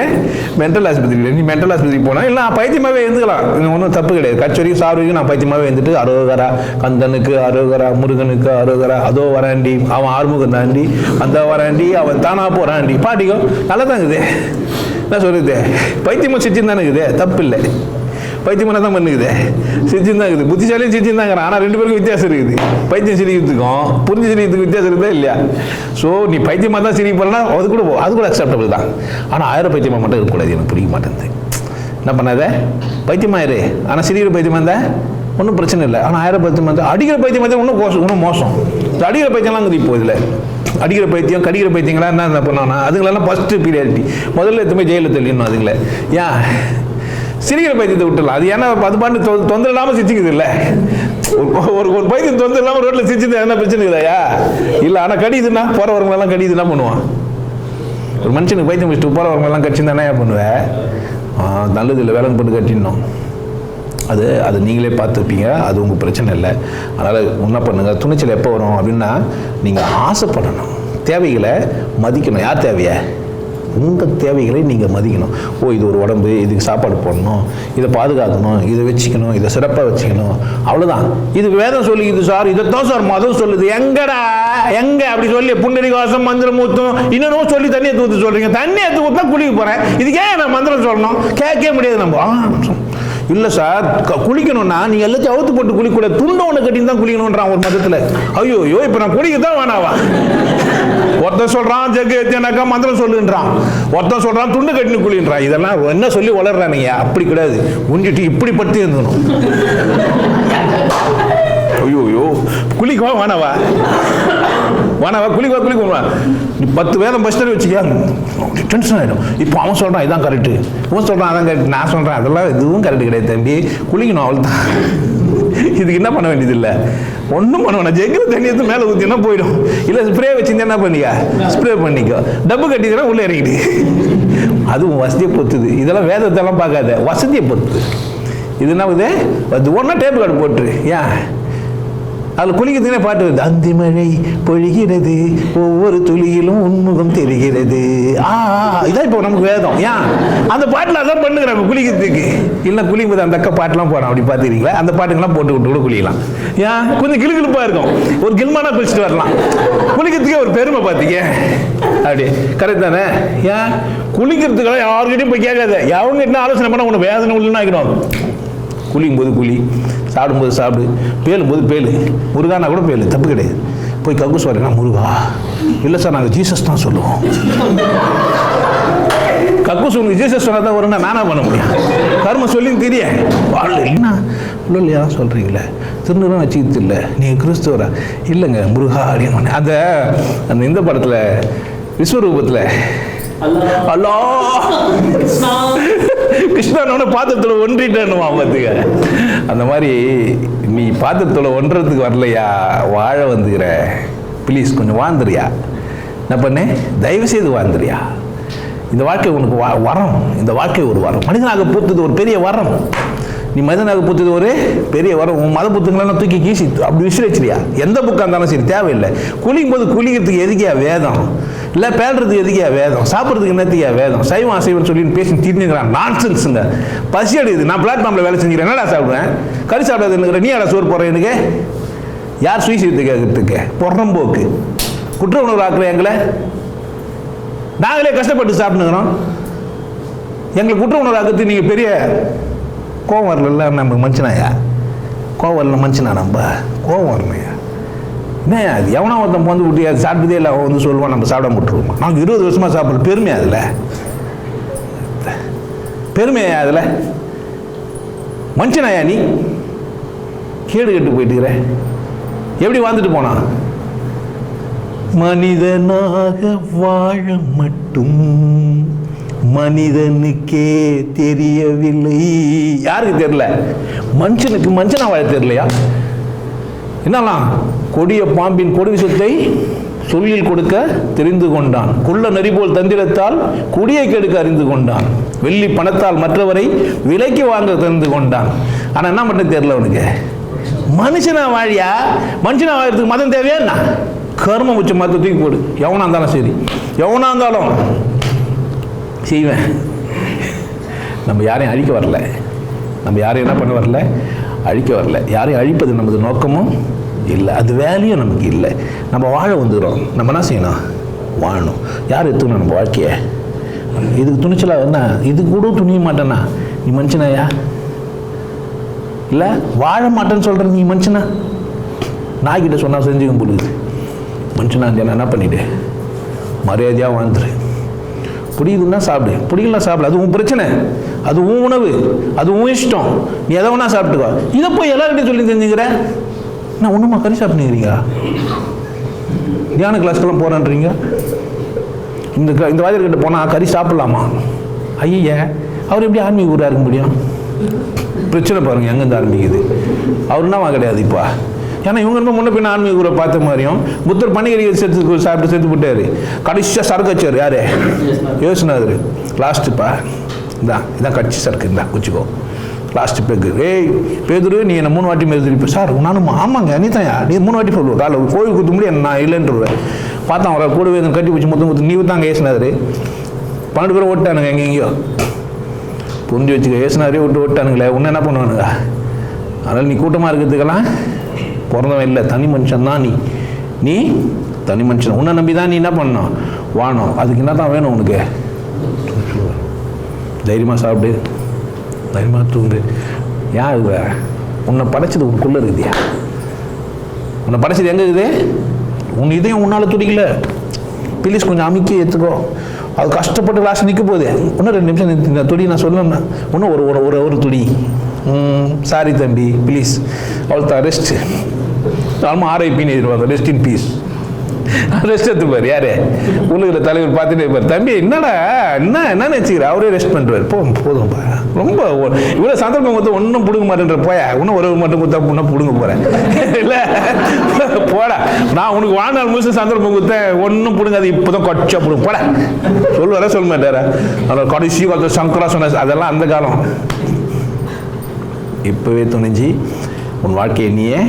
மென்டல் ஆஸ்பத்திரி கிடையாது. நீ மென்டல் ஆஸ்பத்திரிக்கு போனால் இல்லை பைத்தியமாகவே இருந்துக்கலாம். இது ஒன்றும் தப்பு கிடையாது. கச்சேரிக்கு சார்வரிக்கும் நான் பைத்தியமாகவே இருந்துட்டு அரோகரா, கந்தனுக்கு அரோகரா, முருகனுக்கு அரோகரா, அதோ வராண்டி, அவன் ஆறுமுகம் தாண்டி, அந்த வராண்டி, அவன் தானா போறாண்டி பாட்டிக்கோ நல்லா தான் இருக்குது. என்ன சொல்லுது? பைத்தியமும் சிரிச்சுன்னு தானே இருக்குது, தப்பு இல்லை. பைத்தியமான தான் பண்ணுக்குது, சிரிச்சுன்னு தான் இருக்குது. புத்திசாலியும் சிரிச்சுன்னு தாங்கிறான். ஆனால் 2 பேருக்கும் வித்தியாசம் இருக்குது. பைத்தியம் சிரிக்கிறதுக்கும் புரிஞ்சு சிரிக்கிறதுக்கு வித்தியாசம் இருக்குதா இல்லையா? ஸோ நீ பைத்தியமாக தான் சிரிப்பா அது கூட அக்செப்டபிள் தான். ஆனால் 1000 பைத்தியமாக மட்டும் இருக்கக்கூடாது. எனக்கு பிடிக்க மாட்டேங்குது. என்ன பண்ணாத, பைத்தியமாயிரு. ஆனால் சிரிக்கிற பைத்தியமாக இருந்தால் ஒன்றும் பிரச்சனை இல்லை. ஆனால் 1000 பைத்தியமாக இருந்தால் அடிக்கிற பைத்தியமாக இருந்தால் இன்னும் மோசம். அடிக்கிற பைத்தியம்லாம் இருக்குது. இப்போ இதில் அடிக்கிற பைத்தியம், கடிக்கிற பைத்தியங்களாம் என்ன பண்ணோன்னா அதுங்களெல்லாம் ஃபஸ்ட்டு பீரியாரிட்டி. முதல்ல எதுவுமே ஜெயிலில் தெளியணும். அதுங்களை ஏன் சிரிக்கிற பைத்தியத்தை விட்டுலாம். அது ஏன்னா அது பாட்டு தொந்தரவு இல்லாமல் சிரிச்சுக்குது இல்லை. ஒரு பைத்தியம் தொந்தரவு இல்லாமல் ரோட்டில் சிரிச்சுது என்ன பிரச்சனை இருக்குதாயா? இல்லை. ஆனால் கடிதுன்னா போகிறவங்களெல்லாம் கடிதுன்னா பண்ணுவான். ஒரு மனுஷனுக்கு பைத்தியம் வச்சுட்டு போகிறவங்களெல்லாம் கட்சின்னு என்ன பண்ணுவேன்? நல்லது இல்லை, வேலைன்னு போட்டு கட்டிடணும். அது நீங்களே பார்த்துப்பீங்க. அது உங்கள் பிரச்சனை இல்லை. அதனால் என்ன பண்ணுங்கள், துணிச்சல் எப்போ வரும் அப்படின்னா நீங்கள் ஆசைப்படணும், தேவைகளை மதிக்கணும். யார் தேவையை? உங்கள் தேவைகளை நீங்கள் மதிக்கணும். இது ஒரு உடம்பு, இதுக்கு சாப்பாடு போடணும், இதை பாதுகாக்கணும், இதை வச்சுக்கணும், இதை சிறப்பாக வச்சுக்கணும், அவ்வளோதான். இது வேதம் சொல்லிக்குது சார், இதைத்தான் சார் மதம் சொல்லுது. எங்கடா எங்கே அப்படி சொல்லி புண்டரிகாசம் மந்திரம் ஊற்றும் இன்னும் சொல்லி தண்ணியை ஊற்று சொல்கிறீங்க. தண்ணி எடுத்து ஊற்றா குளிக்க போகிறேன், இதுக்கே நான் மந்திரம் சொல்லணும்? கேட்கவே முடியாது. நம்ம இல்லை சார், குளிக்கணும்னா நீங்கள் எல்லாத்தையும் அவுத்து போட்டு குளிக்கூடாது, துண்டை ஒன்று கட்டின்னு தான் குளிக்கணுன்றான் ஒரு மதத்தில். ஐயோ இப்போ நான் குளிக்க தான் வேணாவா? ஒருத்தன் சொல்கிறான் ஜக்கு எத்தினாக்கா மந்திரம் சொல்லுன்றான், ஒருத்தன் சொல்கிறான் துண்டு கட்டின்னு குளின்றான். இதெல்லாம் என்ன சொல்லி வளர்றானுங்க? அப்படி கிடையாது. குஞ்சிட்டு இப்படி படுத்து இருந்தணும். ஐயோ குளிக்குவா வேணாவா? குளிக்குவா நீ 10 வேதம் பஸ்டர் வச்சுக்கியா, டென்ஷன் ஆகிடும். இப்போ அவன் சொல்கிறான் இதான் கரெக்டு, இவன் சொல்கிறான் அதான் கரெக்ட், நான் சொல்கிறேன் அதெல்லாம் எதுவும் கரெக்டு கிடையாது தம்பி. குளிக்கணும், அவள் தான். இதுக்கு என்ன பண்ண வேண்டியதில்லை, ஒன்றும் பண்ண வேணாம். ஜெக்கிற தண்ணி எடுத்து மேலே ஊற்றினா போயிடும். இல்லை ஸ்ப்ரே வச்சுருந்தா என்ன பண்ணிக்க, ஸ்ப்ரே பண்ணிக்கோ. டப்பு கட்டிங்கன்னா உள்ளே இறங்கிடு. அதுவும் வசதியை பொறுத்துது. இதெல்லாம் வேதத்தெல்லாம் பார்க்காத, வசதியை பொறுத்து. இது என்ன இது ஒன்றா டேப் கார்டு போட்டுரு. ஏன் அதில் குளிக்கிறதுனே பாட்டு வருது. அந்தி மழை பொழிகிறது, ஒவ்வொரு துளியிலும் உன்முகம் தெரிகிறது. இதான் இப்போ நமக்கு வேதம். ஏன் அந்த பாட்டில் அதான் பண்ணுறாங்க குளிக்கிறதுக்கு. இல்லை குளிக்கும்போது அந்த அக்கா பாட்டெலாம் போகிறோம், அப்படி பார்த்துக்கிறீங்களா? அந்த பாட்டுக்கெல்லாம் போட்டு விட்டு கூட குளிக்கலாம். ஏன் கொஞ்சம் கிளுகிழுப்பாக இருக்கும், ஒரு கில்மானா பிடிச்சிட்டு வரலாம். குளிக்கிறதுக்கே ஒரு பெருமை பார்த்தீங்க. அப்படி கரெக்ட் தானே? ஏன் குளிக்கிறதுக்கெல்லாம் யாருக்கிட்டையும் போய் கேட்காத. அவங்க என்ன ஆலோசனை பண்ணால் உனக்கு வேதனை உள்ளுன்னு ஆகிடும். குளிக்கும் போது குளி, சாப்பிடும்போது சாப்பிடு, பேலும்போது பேலு. முருகானா கூட பேலு, தப்பு கிடையாது. போய் கக்கூஸ் வரேன்னா முருகா இல்லை சார் நாங்கள் ஜீசஸ் தான் சொல்லுவோம். கக்கூஸ் உங்களுக்கு ஜீசஸ் சொன்னால் தான் வரும்னா நானா பண்ண முடியும்? கர்ம சொல்லி தெரிய வாழ் இல்லைன்னா உள்ள இல்லையா சொல்கிறீங்களே, திருநூறும் வச்சுக்கிட்டு இல்லை நீங்கள் கிறிஸ்துவரா? இல்லைங்க முருகா அப்படின்னு. அந்த இந்த படத்தில் விஸ்வரூபத்தில் அல்லா கிருஷ்ணனோட பாத்திரத்தோட ஒன்றிட்டேன்னுவா பார்த்துக்க. அந்த மாதிரி நீ பாத்திரத்தோட ஒன்றதுக்கு வரலையா, வாழ வந்துக்கிற. ப்ளீஸ் கொஞ்சம் வாழ்ந்துறியா? என்ன பண்ணு, தயவு செய்து வாழ்ந்துறியா? இந்த வாழ்க்கை உனக்கு வரம். இந்த வாழ்க்கை ஒரு வரம். மனிதனாக பூத்தது ஒரு பெரிய வரம். நீ மனிதனாக பூத்தது ஒரு பெரிய வரம். உன் மத புத்தகங்களெல்லாம் தூக்கி கீசி அப்படி விசிறிச்சிரியா? எந்த புக்காக இருந்தாலும் சரி தேவையில்லை. குளிக்கும் போது குளிக்கிறதுக்கு எதுக்கியா வேதம்? இல்லை பேடுறதுக்கு எதுக்கியா வேதம்? சாப்பிட்றதுக்கு என்னத்துக்கியா வேதம்? சைவம் அசைவம் சொல்லி பேசி தீர்ந்துக்கிறான். நான்சென்ஸுங்க. பசி அடையுது, நான் பிளாட்ஃபார்மில் வேலை செஞ்சுக்கிறேன், என்னடா சாப்பிடுவேன்? கறி சாப்பிடாதுன்னு நீ அடா சோறு போடுறேன். எனக்கு யார் சுயசீத்து கேட்கறதுக்கு? பொறம்போக்கு குற்ற உணர்வு ஆக்குற எங்களை நாங்களே கஷ்டப்பட்டு சாப்பிட்டுக்கிறோம். எங்களுக்கு குற்ற உணர்வு ஆக்குறது நீங்கள் பெரிய கோவம் வரல. நம்ம மனுஷனாயா? கோவம் வரல மனுஷனா? நம்ம கோவம் வரலையா? என்ன அது எவனா ஒருத்தன் வந்து விட்டு அது சாப்பிட்டதே இல்லை அவன் வந்து சொல்லுவான் நம்ம சாப்பிட விட்டுருவோமா? நாங்கள் 20 வருஷமாக சாப்பிட்ற பெருமையா? அதில் பெருமையா? அதில் மனுஷனாயா நீ? கேடு கெட்டு போயிட்டுக்கிற. எப்படி வாழ்ந்துட்டு போனா? மனிதனாக வாழ மட்டும் மனிதனுக்கே தெரியவில்லை. யாருக்கு தெரியல? மனுஷனுக்கு மனுஷனா வாழ தெரியலையா? என்னலாம் கொடிய பாம்பின் கொடி விஷத்தை சொல்லில் கொடுக்க தெரிந்து கொண்டான். குள்ள நரி போல் தந்திரத்தால் குடியை கெடுக்க அறிந்து கொண்டான். வெள்ளி பணத்தால் மற்றவரை விலைக்கு வாங்க தெரிந்து கொண்டான். ஆனா என்ன மட்டும் தெரியல உனக்கு? மனுஷனா வாழியா? மனுஷனா வாழறதுக்கு மதம் தேவையா? என்ன கர்மம் வச்ச மதத்தை தூக்கி போடு. எவனா இருந்தாலும் சரி, எவனா இருந்தாலும் செய்வேன். நம்ம யாரையும் அழிக்க வரல. நம்ம யாரையும் என்ன பண்ண வரல? அழிக்க வரல. யாரையும் அழிப்பது நமது நோக்கமும் இல்லை, அது வேலையும் நமக்கு இல்லை. நம்ம வாழ வந்துடுறோம். நம்ம என்ன செய்யணும்? வாழணும். யார் எடுத்துக்கணும் நம்ம வாழ்க்கையை? இதுக்கு துணிச்சலாக என்ன? இது கூட துணிய மாட்டேன்னா நீ மனுஷனாயா? இல்லை வாழ மாட்டேன்னு சொல்கிற நீ மனுஷனா? நாய்கிட்ட சொன்னால் செஞ்சுக்க முடியுது. மனுஷனா இருந்தா என்ன பண்ணிவிடு? மரியாதையாக வாழ்ந்துரு. பிடிக்குதுன்னா சாப்பிடு, பிடிக்கலாம் சாப்பிடு. அது உன் பிரச்சனை, அது உன் உணவு, அது உன் இஷ்டம். நீ எதை வேணா சாப்பிட்டுக்கோ. இதை போய் எல்லார்கிட்டையும் சொல்லி தெரிஞ்சுக்கிற. நான் ஒன்றுமா கறி சாப்பிட்டுக்கிறீங்க? தியான கிளாஸ்க்கெல்லாம் போகிறேன்றீங்க. இந்த வாதியர்கிட்ட போனால் கறி சாப்பிட்லாமா? ஐயா அவர் எப்படி ஆன்மீக ஊராக இருக்க முடியும்? பிரச்சனை பாருங்கள் எங்கேருந்து ஆரம்பிக்குது. அவர் என்னவா கிடையாது இப்போ. ஏன்னா இவங்க ரொம்ப முன்ன பின்ன ஆன்மீக ஊரை பார்த்த மாதிரியும் புத்தர் பணிகரி சேர்த்து சாப்பிட்டு சேர்த்து போட்டாரு. கடைசியாக சரக்கு வச்சார் யாரு? யோசனாரு. லாஸ்ட்டுப்பா இதான் கட்சி சரக்கு இருந்தா குச்சிக்கோ. Last bag. ஏய் பேதுரு நீ என்னை 3 வாட்டி மெதுப்ப. சார் நானும் ஆமாங்க நீ தான் நீ 3 வாட்டி சொல்லுவோம். காலைல கோயில் குத்து முடியும் நான் இல்லைன்றுவேன். பார்த்தா அவரை கூடவே கட்டி பிடிச்சி முத்து நீ தாங்க ஏசினாரு. 12 பேரும் ஓட்டானுங்க எங்கெங்கேயோ புரிஞ்சு வச்சுக்க. ஏசினாரே விட்டு ஓட்டானுங்களே ஒன்று என்ன பண்ணுவானுங்க? அதனால் நீ கூட்டமாக இருக்கிறதுக்கெல்லாம் பிறந்தவன் இல்லை, தனி மனுஷன் தான் நீ. நீ தனி மனுஷன். உன்னை நம்பி தான் நீ என்ன பண்ணணும்? வாணும். அதுக்கு என்ன தான் வேணும் உனக்கு? தைரியமாக சாப்பிடு, தைரியமாக தூங்கு. ஏன் இது? உன்னை படைச்சது உனக்குள்ளே இருக்குதியா? உன்னை படைச்சது எங்கே இருக்குது? உன் இதையும் உன்னால் துடிக்கல. ப்ளீஸ் கொஞ்சம் அமைக்கி எடுத்துக்கோ. அது கஷ்டப்பட்டு லாஸ்ட் நிற்க போகுது. இன்னும் 2 நிமிஷம் இந்த துடி நான் சொல்லணும்னா இன்னும் ஒரு துடி. சாரி தம்பி ப்ளீஸ். அவள் தான் ரெஸ்ட். ஆமாம் ஆர்ஐபின்னு எழுதிடுவாங்க. Rest in peace. ரெஸ்ட் எடுத்துப்பார். யாரு? உலகில் தலைவர் பார்த்துட்டே இருப்பார். தம்பி என்னடா என்ன நினச்சிக்கிற? அவரே ரெஸ்ட் பண்ணுறாரு. போதும்பா ரொம்ப இவ்வளோ சந்தர்ப்பம் கொடுத்து ஒன்றும் பிடுங்க மாட்டேன்ற போயா. இன்னும் ஒரு மட்டும் கொடுத்தா இன்னும் பிடுங்க போகிறேன் இல்லை போடா. நான் உனக்கு வாழ்நாள் முழுசு சந்தர்ப்பம் கொடுத்தேன், ஒன்றும் பிடுங்காது. இப்போ தான் கொச்சா பிடுங்க போட சொல்லுவார சொல்ல மாட்டாரா? அதோட கடைசி காலத்தில் சங்கரா சொன்ன அதெல்லாம் அந்த காலம். இப்போவே துணிஞ்சு உன் வாழ்க்கையை நீயே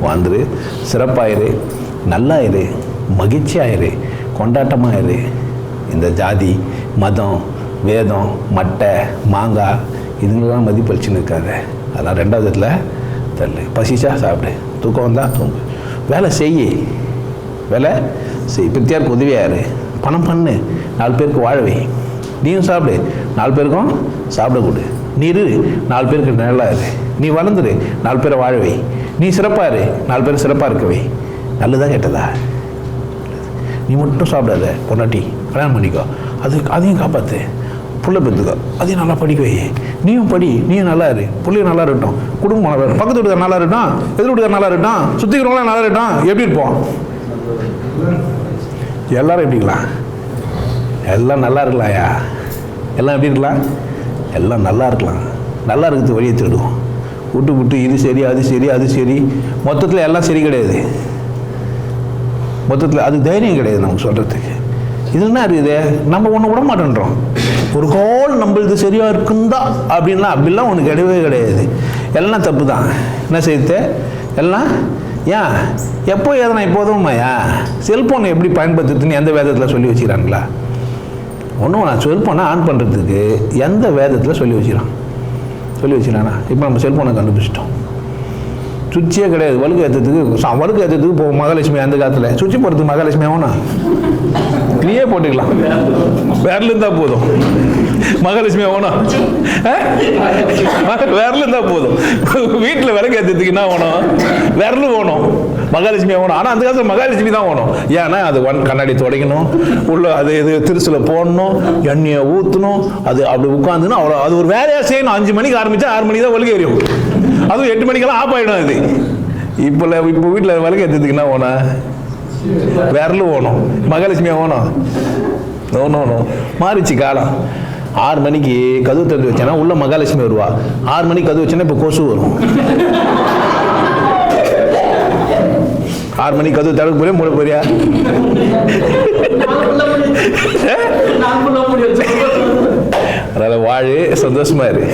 வந்துரு, சிறப்பாயிரு, நல்லாயிரு, மகிழ்ச்சியாயிரு, கொண்டாட்டமாயிரு. இந்த ஜாதி, மதம், வேதம், மட்டை, மாங்காய் இதுங்களாம் மதிப்பளிச்சுன்னு இருக்காது. அதெல்லாம் ரெண்டாவது இடத்துல தள்ளு. பசிச்சா சாப்பிடு, தூக்கம் வந்தால் தூங்கு, வேலை செய், பித்தியாருக்கு உதவியாரு, பணம் பண்ணு, 4 பேருக்கு வாழவை, நீயும் சாப்பிடு, 4 பேருக்கும் சாப்பிட கொடு, நீ இரு, 4 பேருக்கு நல்லா இரு, நீ வளர்ந்துரு, 4 பேரை வாழவை, நீ சிறப்பாக இரு, 4 பேர் சிறப்பாக இருக்கவை. நல்லதா கேட்டதா? நீ மட்டும் சாப்பிடாத, பொண்டாட்டி கல்யாணம் பண்ணிக்கோ, அதையும் காப்பாற்று, புள்ள பெற்றுக்கோ, அதையும் நல்லா படிக்க வை, நீயும் படி, நீயும் நல்லா இரு, பிள்ளையும் நல்லா இருக்கட்டும், குடும்பம் நல்லா இருக்கும், பக்கத்து வீட்டுக்கார நல்லா இருக்கட்டும், எதிர் வீட்டுக்கார நல்லா இருக்கட்டும், சுற்றிக்கிறவங்களாம் நல்லா இருக்கட்டும். எப்படி இருப்போம்? எல்லாரும் எப்படிங்களா? எல்லாம் நல்லா இருக்கலாம்யா. எல்லாம் எப்படி இருக்கலாம்? எல்லாம் நல்லா இருக்கலாம். நல்லா இருக்கிறது வழியை தேடுவோம். விட்டு இது சரி அது சரி மொத்தத்தில் எல்லாம் சரி கிடையாது. மொத்தத்தில் அது தைரியம் கிடையாது நமக்கு சொல்கிறதுக்கு. இது என்ன இருக்குது? நம்ம ஒன்று விட மாட்டேன்றோம். ஒரு கோல் நம்மளுது சரியாக இருக்குந்தா அப்படிலாம் ஒன்று கிடையவே கிடையாது. எல்லாம் தப்பு தான். என்ன செய்யுது? எல்லாம் ஏன் எப்போ எதனா இப்போதும்மாயா செல்ஃபோனை எப்படி பயன்படுத்துறதுன்னு எந்த வேதத்தில் சொல்லி வச்சுக்கிறாங்களா? ஒன்றும் நான் செல்ஃபோனை ஆன் பண்ணுறதுக்கு எந்த வேதத்தில் சொல்லி வச்சுக்கிறானா? இப்போ நம்ம செல்ஃபோனை கண்டுபிடிச்சிட்டோம். சுவிட்சே கிடையாது. வழுக்கு ஏற்றத்துக்கு போ மகாலட்சுமி அந்த காலத்தில் சுவிட்சு போடுறதுக்கு மகாலட்சுமி ஆகும்னா நீயே போட்டுக்கலாம். வேரில் இருந்தால் போதும். மகாலட்சுமி ஆகணும், வேரில் இருந்தால் போதும். வீட்டில் விளக்கு ஏற்றத்துக்கு என்ன வேணும்? விரல் வேணும். மகாலட்சுமி ஆகணும். ஆனால் அந்த காலத்தில் மகாலட்சுமி தான் வேணும். ஏன்னா அது கண்ணாடி துடைக்கணும், உள்ள அது இது திருசில் போடணும், எண்ணெயை ஊற்றணும், அது அப்படி உட்காந்துன்னு அவ்வளோ அது ஒரு வேலையாக செய்யணும். 5 மணிக்கு ஆரம்பித்தா 6 மணிக்கு தான் வழுக்கு எறியும். அதுவும் 8 மணிக்கெல்லாம் ஆஃப் ஆகிடும். அது இப்போ வீட்டில் விளக்கு ஏற்றத்துக்கு என்ன வேணும்? விரல் வேணும். மகாலட்சுமி ஆகணும். நோ மாறிச்சு காலம். 6 மணிக்கு கதவு திறந்து வச்சேன்னா உள்ள மகாலட்சுமி வருவா. 6 மணிக்கு கதவு வச்சேன்னா இப்போ கொசு வரும். 6 மணிக்கு கதவு திறக்க போறியா மூட போறியா? அதனால வாழு, சந்தோஷமா இரு.